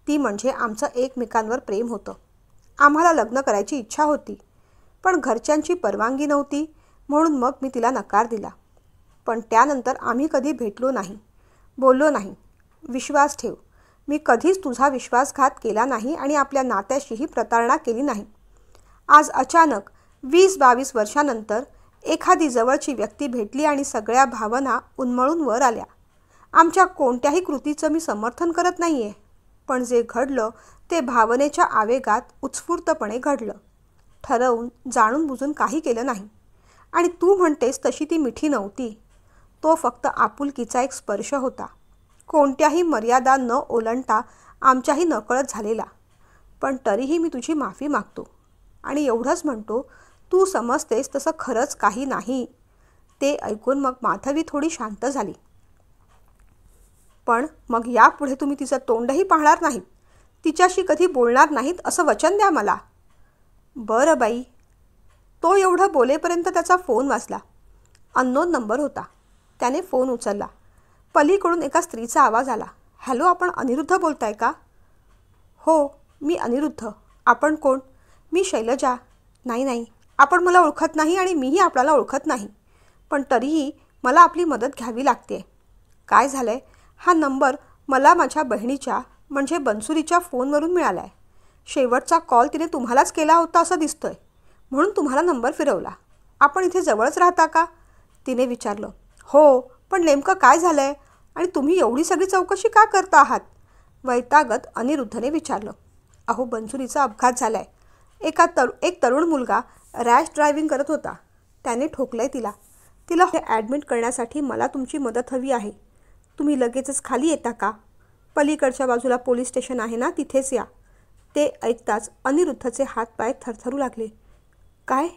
ती म्हणजे आमचं एकमेकांवर प्रेम होतं. आम्हाला लग्न करायची इच्छा होती, पण घरच्यांची परवानगी नव्हती. म्हणून मग मी तिला नकार दिला. पण त्यानंतर आम्ही कधी भेटलो नाही, बोललो नाही. विश्वास ठेव, मी कधीच तुझा विश्वासघात केला नाही आणि आपल्या नात्याशीही प्रतारणा केली नाही. आज अचानक 20-22 वर्षानंतर एखादी जवळची व्यक्ती भेटली आणि सगळ्या भावना उन्मळून वर आल्या. आमच्या कोणत्याही कृतीचं मी समर्थन करत नाही आहे, पण जे घडलं ते भावनेच्या आवेगात उत्स्फूर्तपणे घडलं. ठरवून जाणून बुजून काही केलं नाही. आणि तू म्हणतेस तशी ती मिठी नव्हती. तो फक्त आपुलकीचा एक स्पर्श होता. कोणत्याही मर्यादा न ओलांडता आमच्याही नकळत झालेला. पण तरीही मी तुझी माफी मागतो आणि एवढंच म्हणतो, तू समजतेस तसं खरंच काही नाही. ते ऐकून मग माधवी थोडी शांत झाली. पण मग यापुढे तुम्ही तिचं तोंडही पाहणार नाहीत, तिच्याशी कधी बोलणार नाहीत असं वचन द्या मला. बरं बाई. तो एवढं बोलेपर्यंत त्याचा फोन वाजला. अननोन नंबर होता. त्याने फोन उचलला. पलीकडून एका स्त्रीचा आवाज आला. हॅलो, आपण अनिरुद्ध बोलताय का? हो, मी अनिरुद्ध. आपण कोण? मी शैलजा. नाही, आपण मला ओळखत नाही आणि मीही आपल्याला ओळखत नाही. पण तरीही मला आपली मदत घ्यावी लागते. काय झालं आहे? हा नंबर मला माझ्या बहिणीच्या म्हणजे बनसुरीच्या फोनवरून मिळाला आहे. शेवटचा कॉल तिने तुम्हालाच केला होता असं दिसतोय, म्हणून तुम्हाला नंबर फिरवला. आपण इथे जवळच राहता का? तिने विचारलं. हो, पण नेमकं काय झालं आहे आणि तुम्ही एवढी सगळी चौकशी का करता आहात? वैतागत अनिरुद्धने विचारलं. अहो, बनसुरीचा अपघात झाला आहे. एक तरुण मुलगा रॅश ड्रायव्हिंग करत होता. त्याने ठोकलंय तिला. तिला ॲडमिट करण्यासाठी मला तुमची मदत हवी आहे. तुम्ही लगेचच खाली येता का? पलीकडच्या बाजूला पोलीस स्टेशन आहे ना, तिथेच या. ते ऐकताच अनिरुद्धचे हातपाय थरथरू लागले. काय?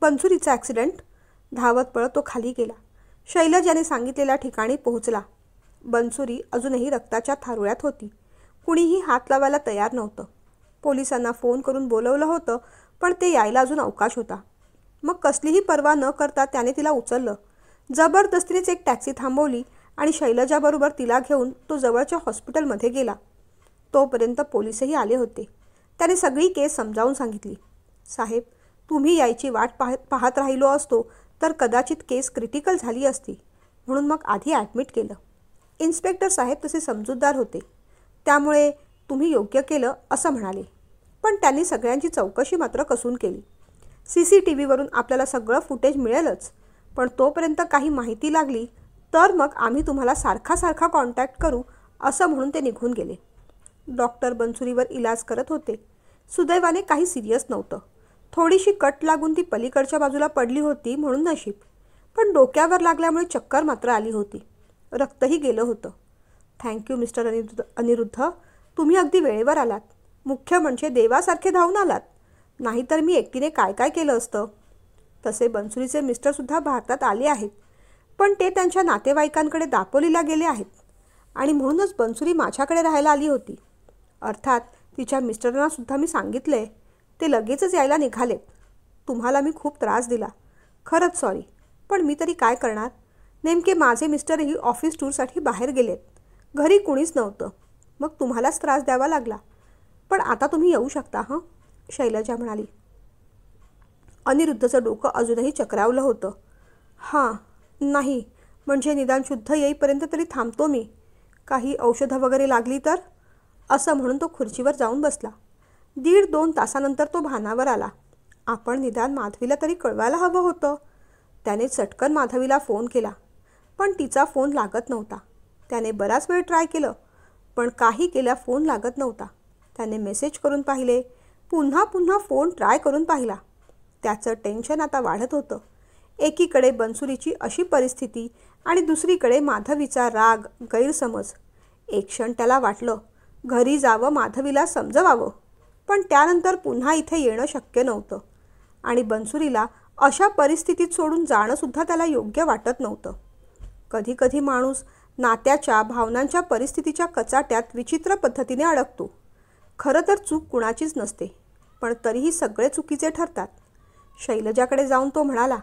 बनसुरीचा ॲक्सिडेंट? धावत पळत तो खाली गेला. शैलज याने सांगितलेल्या ठिकाणी पोहोचला. बनसुरी अजूनही रक्ताच्या थारोळ्यात होती. कुणीही हात लावायला तयार नव्हतं. पोलिसांना फोन करून बोलवलं होतं, पण ते यायला अजून अवकाश होता. मग कसलीही पर्वा न करता त्याने तिला उचललं. जबरदस्तीनेच एक टॅक्सी थांबवली आणि शैलजाबरोबर तिला घेऊन तो जवळच्या हॉस्पिटलमध्ये गेला. तोपर्यंत पोलीसही आले होते. त्याने सगळी केस समजावून सांगितली. साहेब, तुम्ही यायची वाट पाहत राहिलो असतो तर कदाचित केस क्रिटिकल झाली असती, म्हणून मग आधी ॲडमिट केलं. इन्स्पेक्टर साहेब तसे समजूतदार होते, त्यामुळे तुम्ही योग्य केलं असं म्हणाले. पण त्यांनी सगळ्यांची चौकशी मात्र कसून केली. CCTVवरून आपल्याला सगळं फुटेज मिळेलच, पण तोपर्यंत काही माहिती लागली तर मग आम्ही तुम्हाला सारखा कॉन्टॅक्ट करू असं म्हणून ते निघून गेले. डॉक्टर बनसुरीवर इलाज करत होते. सुदैवाने काही सिरियस नव्हतं. थोडीशी कट लागून ती पलीकडच्या बाजूला पडली होती म्हणून नशीब, पण डोक्यावर लागल्यामुळे चक्कर मात्र आली होती. रक्तही गेलं होतं. थँक्यू मिस्टर अनिरुद्ध, तुम्ही अगदी वेळेवर आलात. मुख्य म्हणजे देवासारखे धावून आलात. नाहीतर मी एकटीने काय काय केलं असतं. तसे बनसुरीचे मिस्टरसुद्धा भारतात आले आहेत, पण ते त्यांच्या नातेवाईकांकडे दापोलीला गेले आहेत आणि म्हणूनच बनसुरी माझ्याकडे राहायला आली होती. अर्थात तिच्या मिस्टरांनासुद्धा मी सांगितले. ते लगेचच यायला निघालेत. तुम्हाला मी खूप त्रास दिला, खरंच सॉरी, पण मी तरी काय करणार. नेमके माझे मिस्टरही ऑफिस टूरसाठी बाहेर गेलेत. घरी कुणीच नव्हतं, मग तुम्हालाच त्रास द्यावा लागला. पण आता तुम्ही येऊ शकता हं, शैलजा म्हणाली. अनिरुद्धचं डोकं अजूनही चक्रावलं होतं. हां, नाही म्हणजे निदान शुद्ध येईपर्यंत तरी थांबतो मी. काही औषधं वगैरे लागली तर, असं म्हणून तो खुर्चीवर जाऊन बसला. 1.5-2 तासानंतर तो भानावर आला. आपण निदान माधवीला तरी कळवायला हवं होतं. त्याने चटकन माधवीला फोन केला, पण तिचा फोन लागत नव्हता. त्याने बराच वेळ ट्राय केलं, पण काही केल्या फोन लागत नव्हता. त्याने मेसेज करून पाहिले, पुन्हा फोन ट्राय करून पाहिला. त्याचं टेन्शन आता वाढत होतं. एकीकडे बनसुरीची अशी परिस्थिती आणि दुसरीकडे माधवीचा राग, गैरसमज. एक क्षण त्याला वाटलं घरी जावं, माधवीला समजवावं, पण त्यानंतर पुन्हा इथे येणं शक्य नव्हतं आणि बनसुरीला अशा परिस्थितीत सोडून जाणंसुद्धा त्याला योग्य वाटत नव्हतं. कधी माणूस नात्याच्या, भावनांच्या परिस्थितीच्या कचाट्यात विचित्र पद्धतीने अडकतो. खरं तर चूक कुणाचीच नसते, पण तरीही सगळे चुकीचे ठरतात. शैलजाकडे जाऊन तो म्हणाला,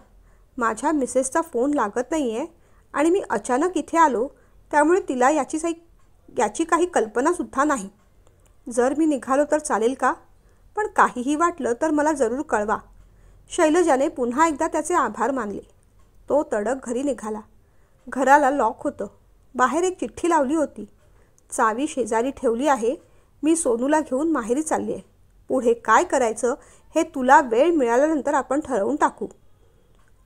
माझ्या मिसेसचा फोन लागत नाही आहे आणि मी अचानक इथे आलो, त्यामुळे तिला याची काही कल्पनासुद्धा नाही. जर मी निघालो तर चालेल का? पण काहीही वाटलं तर मला जरूर कळवा. शैलजाने पुन्हा एकदा त्याचे आभार मानले. तो तडक घरी निघाला. घराला लॉक होतं. बाहेर एक चिठ्ठी लावली होती. चावी शेजारी ठेवली आहे. मी सोनूला घेऊन माहेरी चालली आहे. पुढे काय करायचं हे तुला वेळ मिळाल्यानंतर आपण ठरवून टाकू.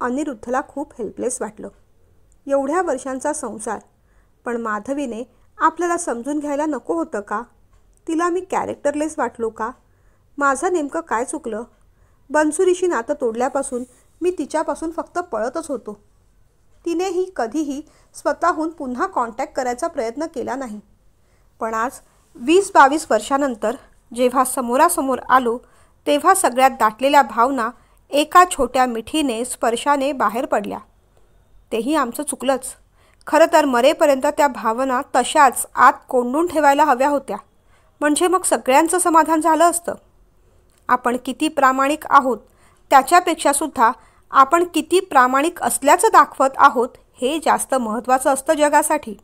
अनिरुद्धला खूप हेल्पलेस वाटलं. एवढ्या वर्षांचा संसार, पण माधवीने आपल्याला समजून घ्यायला नको होतं का? तिला मी कॅरेक्टरलेस वाटलो का? माझं नेमकं काय चुकलं? बनसुरीशी नातं तोडल्यापासून मी तिच्यापासून फक्त पळतच होतो. तिनेही कधीही स्वतःहून पुन्हा कॉन्टॅक्ट करायचा प्रयत्न केला नाही. पण आज 20-22 वर्षानंतर जेव्हा समोरासमोर आलो, तेव्हा सगळ्यात दाटलेल्या भावना एका छोट्या मिठीने, स्पर्शाने बाहेर पडल्या. तेही आमचं चुकलंच. खरं तर मरेपर्यंत त्या भावना तशाच आत कोंडून ठेवायला हव्या होत्या, म्हणजे मग सगळ्यांचं समाधान झालं असतं. आपण किती प्रामाणिक आहोत त्याच्यापेक्षासुद्धा आपण किती प्रामाणिक असल्याचं दाखवत आहोत हे जास्त महत्त्वाचं असतं जगासाठी.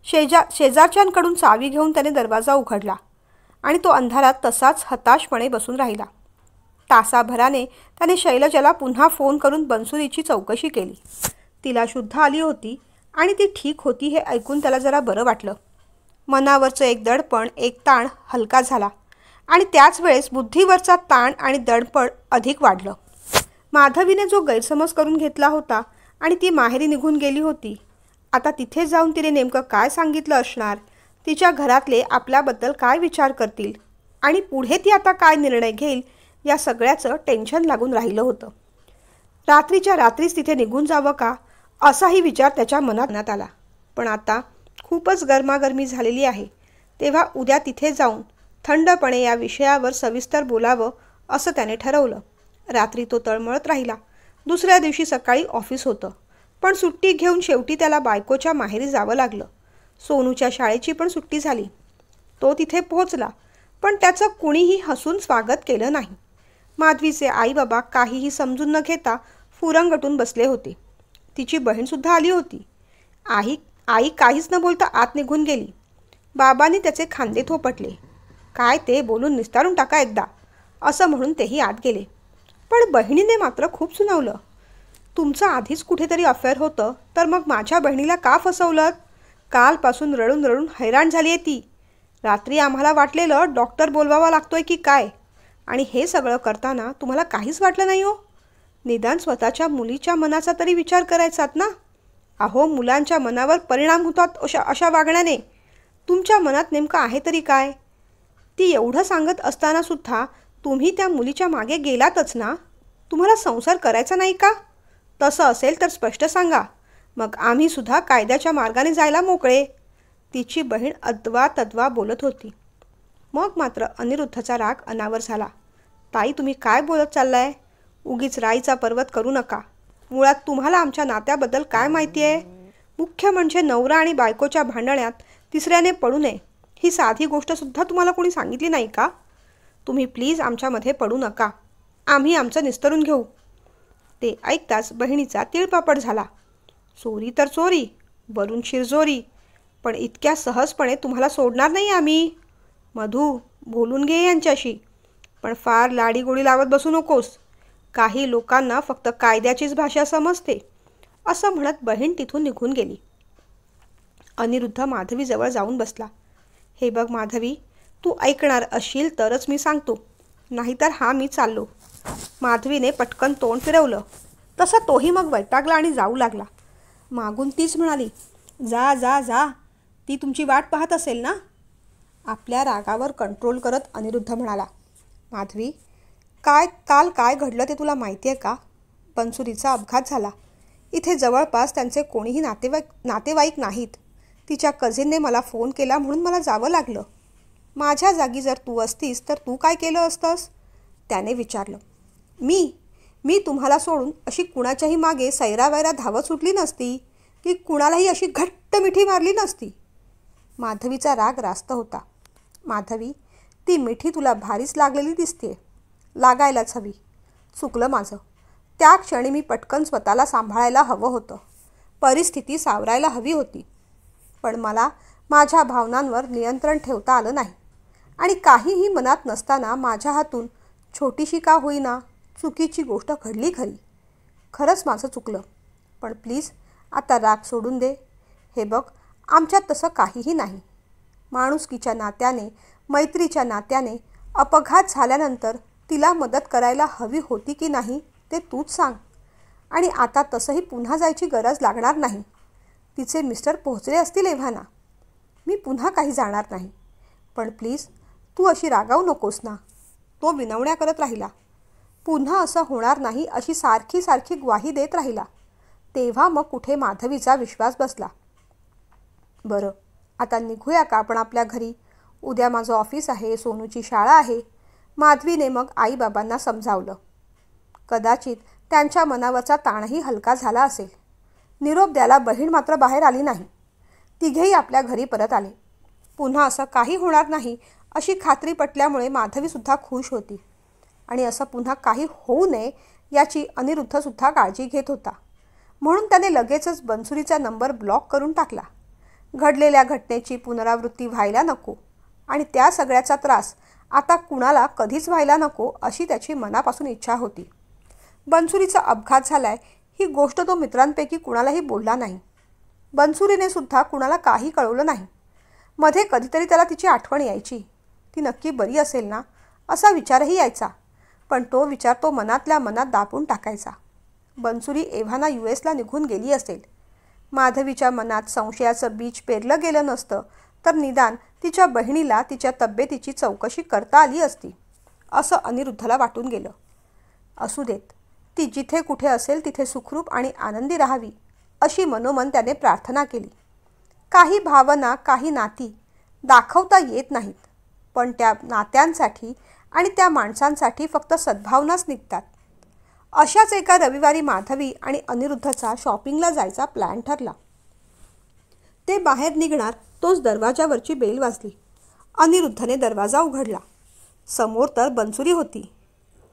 शेजारच्यांकडून चावी घेऊन त्याने दरवाजा उघडला आणि तो अंधारात तसाच हताशपणे बसून राहिला. तासाभराने त्याने शैलजाला पुन्हा फोन करून बनसुरीची चौकशी केली. तिला शुद्ध आली होती आणि ती ठीक होती हे ऐकून त्याला जरा बरं वाटलं. मनावरचं एक दडपण, एक ताण हलका झाला आणि त्याच वेळेस बुद्धीवरचा ताण आणि दडपण अधिक वाढलं. माधवीने जो गैरसमज करून घेतला होता आणि ती माहेरी निघून गेली होती, आता तिथे जाऊन तिने नेमकं काय सांगितलं असणार, तिच्या घरातले आपल्याबद्दल काय विचार करतील आणि पुढे ती आता काय निर्णय घेईल या सगळ्याचं टेन्शन लागून राहिलं होतं. रात्रीच्या रात्रीच तिथे निघून जावं का असाही विचार त्याच्या मनात आला. पण आता खूपच गरमागरमी झालेली आहे, तेव्हा उद्या तिथे जाऊन थंडपणे या विषयावर सविस्तर बोलावं असं त्याने ठरवलं. रात्री तो तळमळत राहिला. दुसऱ्या दिवशी सकाळी ऑफिस होतं, पण सुट्टी घेऊन शेवटी त्याला बायकोच्या माहेरी जावं लागलं. सोनूच्या शाळेची पण सुट्टी झाली. तो तिथे पोहोचला, पण त्याचं कुणीही हसून स्वागत केलं नाही. माधवीचे आई बाबा काहीही समजून न घेता फुरंगटून बसले होते. तिची बहीणसुद्धा आली होती. आई काहीच न बोलता आत निघून गेली. बाबांनी त्याचे खांदे थोपटले. काय ते बोलून निस्तारून टाका एकदा, असं म्हणून तेही आत गेले. पण बहिणीने मात्र खूप सुनावलं. तुमचं आधीच कुठेतरी अफेअर होतं, तर मग माझ्या बहिणीला का फसवलं? कालपासून रडून रडून हैराण झाली आहे ती. रात्री आम्हाला वाटलेलं डॉक्टर बोलवावा लागतोय की काय, आणि हे सगळं करताना तुम्हाला काहीच वाटलं नाही हो? निदान स्वतःच्या मुलीच्या मनाचा तरी विचार करायचात ना. अहो, मुलांच्या मनावर परिणाम होतात अशा वागण्याने. तुमच्या मनात नेमकं आहे तरी काय? ती एवढं सांगत असताना सुद्धा तुम्ही त्या मुलीच्या मागे गेलातच ना. तुम्हाला संसार करायचा नाही का? तसं असेल तर स्पष्ट सांगा, मग आम्ही सुद्धा कायद्याच्या मार्गाने जायला मोकळे. तिची बहीण अद्वा तद्वा बोलत होती. मग मात्र अनिरुद्धचा राग अनावर झाला. ताई, तुम्ही काय बोलत चाललाय? उगीच राईचा पर्वत करू नका. मुळात तुम्हाला आमच्या नात्याबद्दल काय माहिती आहे? मुख्य म्हणजे नवरा आणि बायकोच्या भांडण्यात तिसऱ्याने पडू नये ही साधी गोष्टसुद्धा तुम्हाला कोणी सांगितली नाही का? तुम्ही प्लीज आमच्यामध्ये पडू नका. आम्ही आमचं निस्तरून घेऊ. ते ऐकताच बहिणीचा तिळपापड झाला. चोरी तर चोरी, वरून शिरजोरी, पण इतक्या सहजपणे तुम्हाला सोडणार नाही आम्ही. मधू, बोलून घे यांच्याशी, पण फार लाडीगोडी लावत बसू नकोस. काही लोकांना फक्त कायद्याचीच भाषा समजते, असं म्हणत बहीण तिथून निघून गेली. अनिरुद्ध माधवीजवळ जाऊन बसला. हे बघ माधवी, तू ऐकणार असशील तरच मी सांगतो, नाहीतर हा मी चाललो. माधवीने पटकन तोंड फिरवलं. तसा तोही मग वैतागला आणि जाऊ लागला. मागून तीच म्हणाली, जा जा जा, ती तुमची वाट पाहत असेल ना. आपल्या रागावर कंट्रोल करत अनिरुद्ध म्हणाला, माधवी, काल काय घडलं ते तुला माहिती आहे का? बनसुरीचा अपघात झाला. इथे जवळपास त्यांचे कोणीही नातेवाईक नाहीत. तिच्या कझिनने मला फोन केला म्हणून मला जावं लागलं. माझ्या जागी जर तू असतीस तर तू काय केलं असतंस? त्याने विचारलं. मी तुम्हाला सोडून अशी कुणाच्याही मागे सैरावैरा धावत सुटली नसती, की कुणालाही अशी घट्ट मिठी मारली नसती. माधवीचा राग रास्त होता. माधवी, ती मिठी तुला भारीच लागलेली दिसतेय. लागायलाच हवी. चुकलं माझं. त्या क्षणी मी पटकन स्वतःला सांभाळायला हवं होतं. परिस्थिती सावरायला हवी होती. पण मला माझ्या भावनांवर नियंत्रण ठेवता आलं नाही, आणि काहीही मनात नसताना माझ्या हातून छोटीशी का होईना चुकीची गोष्ट घडली खरी. खरंच माझं चुकलं. पण प्लीज आता राग सोडून दे. हे बघ, आमच्यात तसं काहीही नाही. माणुसकीच्या नात्याने, मैत्रीच्या नात्याने अपघात झाल्यानंतर तिला मदत करायला हवी होती की नाही ते तूच सांग. आणि आता तसंही पुन्हा जायची गरज लागणार नाही. तिचे मिस्टर पोहोचले असतील एव्हाना. मी पुन्हा काही जाणार नाही. पण प्लीज तू अशी रागावू नकोस ना. तो विनवण्या करत राहिला. पुन्हा असं होणार नाही अशी सारखी ग्वाही देत राहिला. तेव्हा मग कुठे माधवीचा विश्वास बसला. बरं, आता निघूया का आपण आपल्या घरी? उद्या माझं ऑफिस आहे, सोनूची शाळा आहे. माधवीने मग आईबाबांना समजावलं. कदाचित त्यांच्या मनावरचा ताणही हलका झाला असेल. निरोप द्यायला बहीण मात्र बाहेर आली नाही. तिघेही आपल्या घरी परत आले. पुन्हा असं काही होणार नाही अशी खात्री पटल्यामुळे माधवीसुद्धा खुश होती. आणि असं पुन्हा काही होऊ नये याची अनिरुद्धसुद्धा काळजी घेत होता. म्हणून त्याने लगेचच बनसुरीचा नंबर ब्लॉक करून टाकला. घडलेल्या घटनेची पुनरावृत्ती व्हायला नको, आणि त्या सगळ्याचा त्रास आता कुणाला कधीच व्हायला नको अशी त्याची मनापासून इच्छा होती. बनसुरीचा अपघात झालाय ही गोष्ट तो मित्रांपैकी कुणालाही बोलला नाही. बनसुरीने सुद्धा कुणाला काही कळवलं नाही. मध्ये कधीतरी त्याला तिची आठवण यायची. ती नक्की बरी असेल ना असा विचारही यायचा, पण तो विचार तो मनातल्या मनात दाबून टाकायचा. बनसुरी एव्हाना US निघून गेली असेल. माधवीच्या मनात संशयाचं बीज पेरलं गेलं नसतं तर निदान तिच्या बहिणीला तिच्या तब्येतीची चौकशी करता आली असती. असं अनिरुद्धला वाटून गेलं. असू देत, ती जिथे कुठे असेल तिथे सुखरूप आणि आनंदी राहावी अशी मनोमन त्याने प्रार्थना केली. काही भावना, काही नाती दाखवता येत नाहीत, पण त्या नात्यांसाठी आणि त्या माणसांसाठी फक्त सद्भावनाच निघतात. अशाच एका रविवारी माधवी आणि अनिरुद्धचा शॉपिंगला जायचा प्लॅन ठरला. ते बाहेर निघणार तोच दरवाजावरची बेल वाजली. अनिरुद्धने दरवाजा उघडला. समोर तर बनसुरी होती.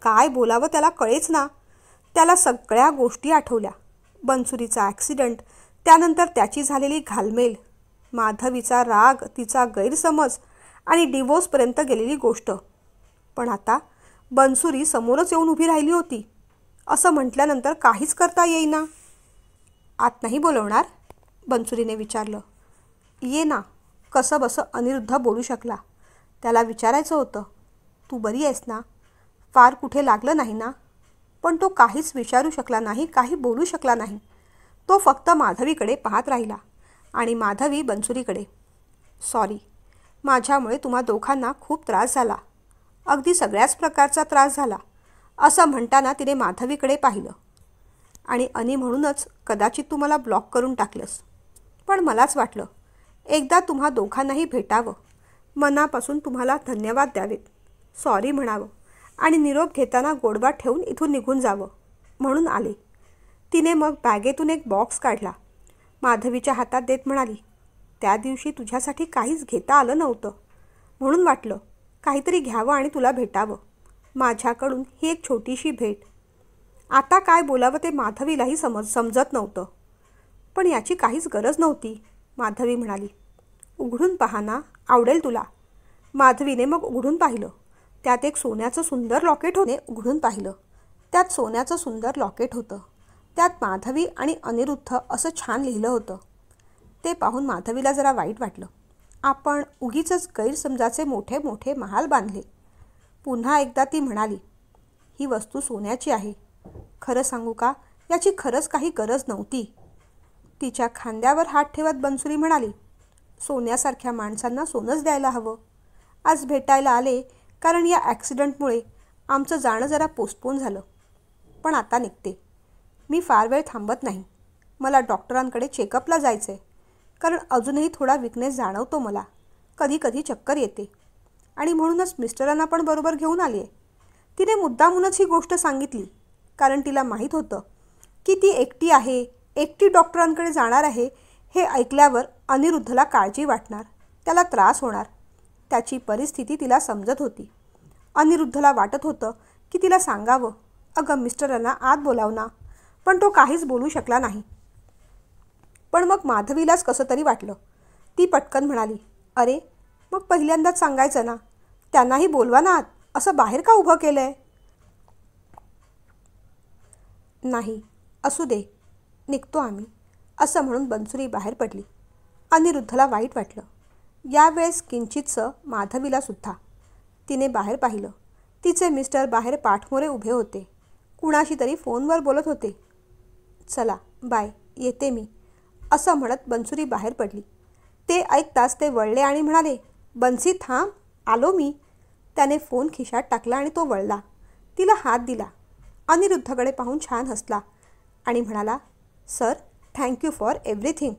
काय बोलावं त्याला कळेच ना. त्याला सगळ्या गोष्टी आठवल्या. बनसुरीचा ॲक्सिडंट, त्यानंतर त्याची झालेली घालमेल, माधवीचा राग, तिचा गैरसमज आणि डिवोर्सपर्यंत गेलेली गोष्ट. पण आता बनसुरी समोरच येऊन उभी राहिली होती. असं म्हटल्यानंतर काहीच करता येईना. आत नाही बोलवणार? बनसुरीने विचारलं. ये ना, कसं बसं अनिरुद्ध बोलू शकला. त्याला विचारायचं होतं, तू बरी आहेस ना? फार कुठे लागलं नाही ना? पण तो काहीच विचारू शकला नाही, काही बोलू शकला नाही. तो फक्त माधवीकडे पाहत राहिला आणि माधवी बनसुरीकडे. सॉरी, माझ्यामुळे तुम्हा दोघांना खूप त्रास झाला. अगदी सगळ्याच प्रकारचा त्रास झाला. असं म्हणताना तिने माधवीकडे पाहिलं. आणि आणि म्हणूनच कदाचित तू मला ब्लॉक करून टाकलंस. पण मलाच वाटलं एकदा तुम्हा दोघांनाही भेटावं, मनापासून तुम्हाला धन्यवाद द्यावेत, सॉरी म्हणावं आणि निरोप घेताना गोडवा ठेवून इथून निघून जावं म्हणून आले. तिने मग बॅगेतून एक बॉक्स काढला. माधवीच्या हातात देत म्हणाली, त्या दिवशी तुझ्यासाठी काहीच घेता आलं नव्हतं, म्हणून वाटलं काहीतरी घ्यावं आणि तुला भेटावं. माझ्याकडून ही एक छोटीशी भेट. आता काय बोलावं ते माधवीलाही समजत नव्हतं. पण याची काहीच गरज नव्हती, माधवी म्हणाली. उघडून पहा ना, आवडेल तुला. माधवीने मग उघडून पाहिलं. त्यात एक सोन्याचं सुंदर लॉकेट होते. उघडून पाहिलं. त्यात सोन्याचं सुंदर लॉकेट होतं. त्यात माधवी आणि अनिरुद्ध असं छान लिहिलं होतं. ते पाहून माधवीला जरा वाईट वाटलं. आपण उगीचच गैरसमजाचे मोठे मोठे महाल बांधले. पुन्हा एकदा ती म्हणाली, ही वस्तू सोन्याची आहे. खरं सांगू का, याची खरंच काही गरज नव्हती. तिच्या खांद्यावर हात ठेवत बनसुरी म्हणाली, सोन्यासारख्या माणसांना सोनंच द्यायला हवं. आज भेटायला आले कारण या ॲक्सिडंटमुळे आमचं जाणं जरा पोस्टपोन झालं. पण आता निघते. मी फार वेळ थांबत नाही. मला डॉक्टरांकडे चेकअपला जायचं आहे. कारण अजूनही थोडा विकनेस जाणवतो मला. कधी कधी चक्कर येते. आणि म्हणूनच मिस्टरांना पण बरोबर घेऊन आली आहे. तिने मुद्दामूनच ही गोष्ट सांगितली कारण तिला माहीत होतं की ती एकटी आहे, एकटी डॉक्टरांकडे जाणार आहे. हे ऐकल्यावर अनिरुद्धला काळजी वाटणार, त्याला त्रास होणार. त्याची परिस्थिती तिला समजत होती. अनिरुद्धला वाटत होतं की तिला सांगावं, अगं मिस्टरांना आत बोलाव ना. पण तो काहीच बोलू शकला नाही. पण मग माधवीलाच कसं तरी वाटलं. ती पटकन म्हणाली, अरे मग पहिल्यांदाच सांगायचं ना. त्यांनाही बोलवा ना आत. असं बाहेर का उभं केलं आहे? नाही, असू दे, निघतो आम्ही, असं म्हणून बनसुरी बाहेर पडली. अनिरुद्धला वाईट वाटलं. यावेळेस किंचितसं माधवीलासुद्धा. तिने बाहेर पाहिलं. तिचे मिस्टर बाहेर पाठमोरे उभे होते. कुणाशी तरी फोनवर बोलत होते. चला बाय, येते मी, असं म्हणत बनसुरी बाहेर पडली. ते ऐकताच ते वळले आणि म्हणाले, बन्सी थांब, आलो मी. त्याने फोन खिशात टाकला आणि तो वळला. तिला हात दिला. अनिरुद्धकडे पाहून छान हसला आणि म्हणाला, सर, थँक्यू फॉर एव्हरीथिंग.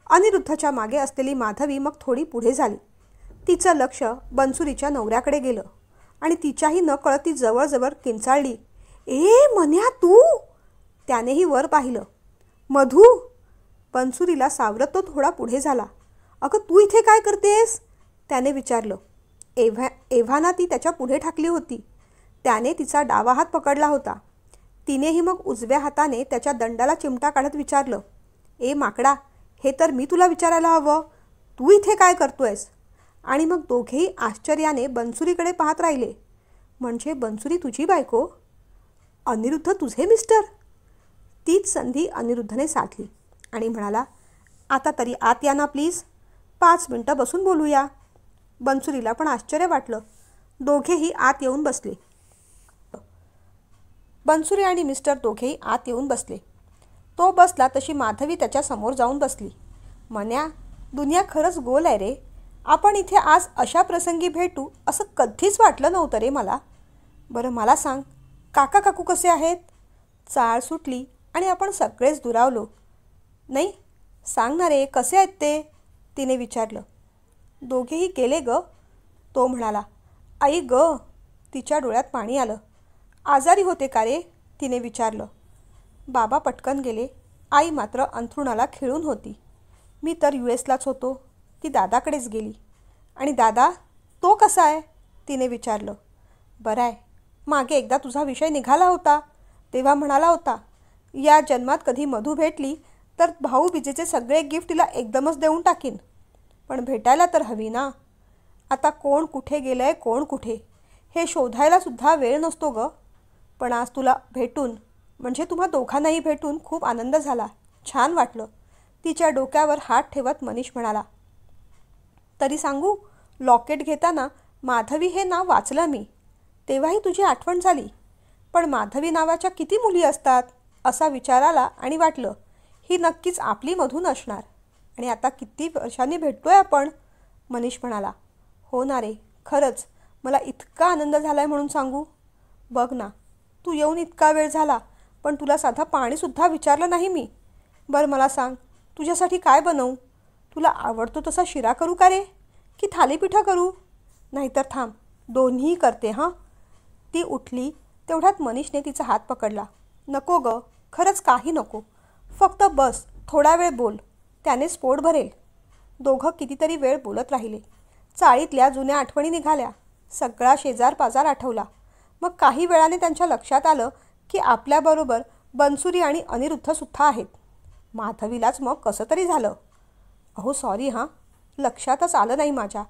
अनिरुद्धच्या मागे असलेली माधवी मग थोडी पुढे झाली. तिचं लक्ष बनसुरीच्या नवऱ्याकडे गेलं आणि तिच्याही नकळत ती जवळजवळ किंचाळली, ए मन्या तू. त्यानेही वर पाहिलं. मधू. बनसुरीला सावरत तो थोडा पुढे झाला. अगं तू इथे काय करतेस? त्याने विचारलं. एव्हाना ती त्याच्या पुढे ठाकली होती. त्याने तिचा डावा हात पकडला होता. तिनेही मग उजव्या हाताने त्याच्या दंडाला चिमटा काढत विचारलं, ए माकडा, हे तर मी तुला विचारायला हवं, तू इथे काय करतोयस? आणि मग दोघेही आश्चर्याने बनसुरीकडे पाहत राहिले. म्हणजे बनसुरी तुझी बायको? अनिरुद्ध तुझे मिस्टर? तीच संधी अनिरुद्धने साधली आणि म्हणाला, आता तरी आत या ना प्लीज, 5 मिनटं बसून बोलूया. बनसुरीला पण आश्चर्य वाटलं. दोघेही आत येऊन बसले. बनसुरी आणि मिस्टर दोघेही आत येऊन बसले. तो बसला तशी माधवी त्याच्या समोर जाऊन बसली. मन्या, दुनिया खरंच गोल आहे रे. आपण इथे आज अशा प्रसंगी भेटू असं कधीच वाटलं नव्हतं रे मला. बरं मला सांग, काका काकू कसे आहेत? चाळ सुटली आणि आपण सगळेच दुरावलो. नाही, सांग ना रे, कसे आहेत ते? तिने विचारलं. दोघेही गेले ग, तो म्हणाला. आई ग, तिच्या डोळ्यात पाणी आलं. आजारी होते का रे? तिने विचारलं. बाबा पटकन गेले. आई मात्र अंथरुणाला खिळून होती. मी तर US लाच होतो. ती दादाकडेच गेली. आणि दादा, तो कसा आहे? तिने विचारलं. बरं आहे. मागे एकदा तुझा विषय निघाला होता तेव्हा म्हणाला होता, या जन्मात कधी मधू भेटली तर भाऊबीजेचे सगळे गिफ्ट तिला एकदमच देऊन टाकीन. पण भेटायला तर हवी ना. आता कोण कुठे गेलंय, कोण कुठे, हे शोधायला सुद्धा वेळ नसतो ग. पण आज तुला भेटून, म्हणजे तुम्हा दोघांनाही भेटून खूप आनंद झाला. छान वाटलं. तिच्या डोक्यावर हात ठेवत मनीष म्हणाला. तरी सांगू, लॉकेट घेताना माधवी हे नाव वाचलं मी. तेव्हाही तुझी आठवण झाली. पण माधवी नावाच्या किती मुली असतात असा विचार आला आणि वाटलं, ही नक्कीच आपली मधून असणार. आणि आता किती वर्षांनी भेटतोय आपण. मनीष म्हणाला. हो ना रे, खरंच मला इतका आनंद झाला आहे म्हणून सांगू. बघ ना, तू येऊन इतका वेळ झाला पण तुला साधा पाणीसुद्धा विचारलं नाही मी. बरं मला सांग, तुझ्यासाठी काय बनवू? तुला आवडतो तसा शिरा करू का रे, की थालीपीठं करू? नाहीतर थांब, दोन्ही करते हां. ती उठली तेवढ्यात मनीषने तिचा हात पकडला. नको ग, खरंच काही नको. फक्त बस, थोडा वेळ बोल, त्यानेच पोट भरेल. दोघं कितीतरी वेळ बोलत राहिले. चाळीतल्या जुन्या आठवणी निघाल्या. सगळा शेजार पाजार आठवला. मग काही वेळाने त्यांच्या लक्षात आलं की आपल्याबरोबर बनसुरी आणि अनिरुद्धसुद्धा आहेत. माधवीलाच मग कसं तरी झालं. अहो सॉरी हां, लक्षातच आलं नाही माझ्या.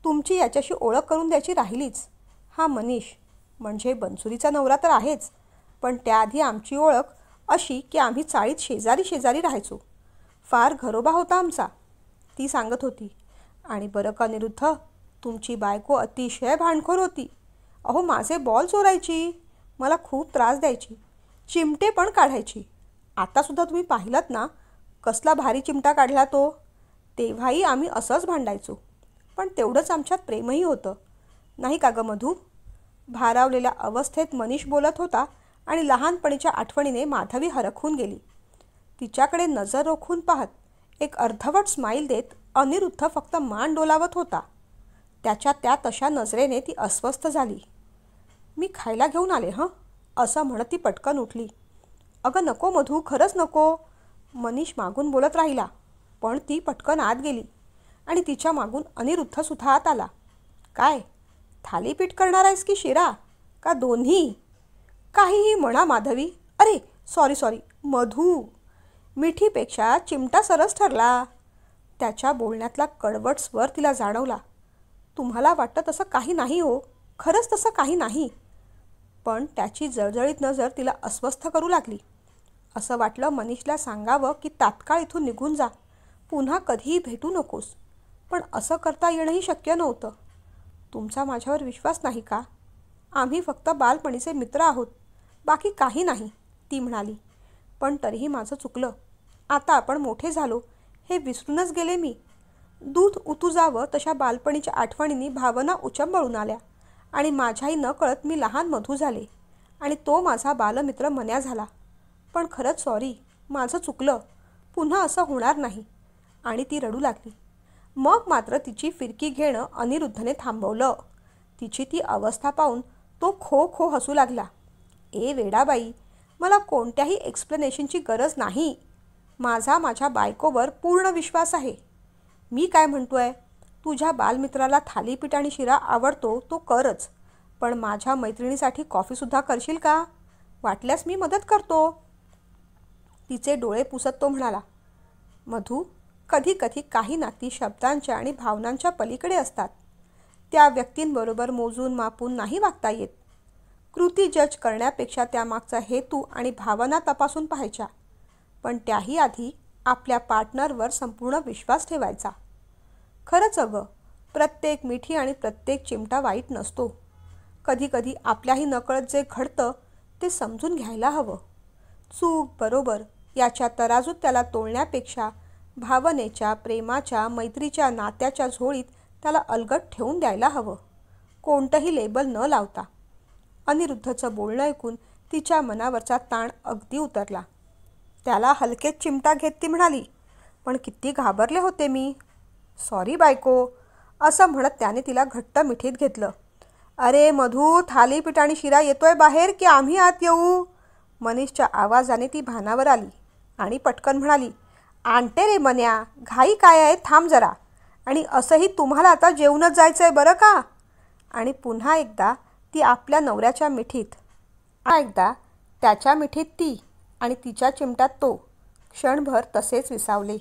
तुमची याच्याशी ओळख करून द्यायची राहिलीच. हा मनीष, म्हणजे बनसुरीचा नवरा तर आहेच, पण त्याआधी आमची ओळख अशी की आम्ही चाळीत शेजारी शेजारी राहायचो. फार घरोबा होता आमचा, ती सांगत होती. आणि बरं का अनिरुद्ध, तुमची बायको अतिशय भांडखोर होती. अहो माझे बॉल चोरायची, मला खूप त्रास द्यायची, चिमटे पण काढायची. आतासुद्धा तुम्ही पाहिलात ना, कसला भारी चिमटा काढला तो. तेव्हाही आम्ही असंच भांडायचो. पण तेवढंच आमच्यात प्रेमही होतं, नाही का गं मधू? भारावलेल्या अवस्थेत मनीष बोलत होता आणि लहानपणीच्या आठवणीने माधवी हरखून गेली. तिच्याकडे नजर रोखून पाहत एक अर्धवट स्माईल देत अनिरुद्ध फक्त मान डोलावत होता. त्याच्या त्या तशा नजरेने ती अस्वस्थ झाली. मी खायला घेऊन आले हं, असं म्हणत ती पटकन उठली. अगं नको मधू, खरंच नको. मनीष मागून बोलत राहिला, पण ती पटकन आत गेली आणि तिच्या मागून अनिरुद्धसुद्धा आत आला. काय, थालीपीठ करणार आहेस की शिरा, का दोन्ही? काहीही म्हणा माधवी. अरे सॉरी मधू, मिठीपेक्षा चिमटा सरस ठरला. त्याच्या बोलण्यातला कडवट स्वर तिला जाणवला. तुम्हाला वाटतं तसं काही नाही हो, खरंच तसं काही नाही. पण त्याची जळजळीत नजर तिला अस्वस्थ करू लागली. असं वाटलं मनीषला सांगावं की तात्काळ इथून निघून जा, पुन्हा कधीही भेटू नकोस. पण असं करता येणंही शक्य नव्हतं. तुमचा माझ्यावर विश्वास नाही का? आम्ही फक्त बालपणीचे मित्र आहोत, बाकी काही नाही, ती म्हणाली. पण तरीही माझं चुकलं. आता आपण मोठे झालो हे विसरूनच गेले मी. दूध उतू जावं तशा बालपणीच्या आठवणींनी भावना उचंबळून आल्या आणि माझ्याही नकळत मी लहान मधू झाले आणि तो माझा बालमित्र मन्या झाला. पण खरंच सॉरी, माझं चुकलं, पुन्हा असं होणार नाही. आणि ती रडू लागली. मग मात्र तिची फिरकी घेणं अनिरुद्धने थांबवलं. तिची ती अवस्था पाहून तो खो खो हसू लागला. ए वेडाबाई, मला कोणत्याही एक्सप्लेनेशनची गरज नाही. माझ्या बायकोवर पूर्ण विश्वास आहे. मी काय म्हणतोय, तुझ्या बालमित्राला थालीपीठ आणि शिरा आवडतो तो करच, पण माझ्या मैत्रिणीसाठी कॉफीसुद्धा करशील का? वाटल्यास मी मदत करतो. तिचे डोळे पुसत तो म्हणाला. मधू, कधी कधी काही नाती शब्दांच्या आणि भावनांच्या पलीकडे असतात. त्या व्यक्तींबरोबर मोजून मापून नाही वागता येत. कृती जज करण्यापेक्षा त्यामागचा हेतू आणि भावना तपासून पाहायच्या. पण त्याही आधी आपल्या पार्टनरवर संपूर्ण विश्वास ठेवायचा. खरंच अगं, प्रत्येक मिठी आणि प्रत्येक चिमटा वाईट नसतो. कधीकधी आपल्याही नकळत जे घडतं ते समजून घ्यायला हवं. चूक बरोबर याच्या तराजूत त्याला तोलण्यापेक्षा भावनेच्या, प्रेमाच्या, मैत्रीच्या नात्याच्या झोळीत त्याला अलगद ठेवून द्यायला हवं, कोणतंही लेबल न लावता. अनिरुद्धचं बोलणं ऐकून तिच्या मनावरचा ताण अगदी उतरला. त्याला हलकेच चिमटा घेत ती म्हणाली, पण किती घाबरले होते मी. सॉरी बायको, असं म्हणत त्याने तिला घट्ट मिठीत घेतलं. अरे मधू, थालीपीठ आणि शिरा येतोय बाहेर की आम्ही आत येऊ? मनीषच्या आवाजाने ती भानावर आली आणि पटकन म्हणाली, आणते रे मन्या, घाई काय आहे, थांब जरा. आणि असंही तुम्हाला आता जेवूनच जायचं आहे बरं का. आणि पुन्हा एकदा ती आपल्या नवऱ्याच्या मिठीत, एकदा त्याच्या मिठीत ती आणि तिच्या चिमट्यात तो क्षणभर तसेच विसावले.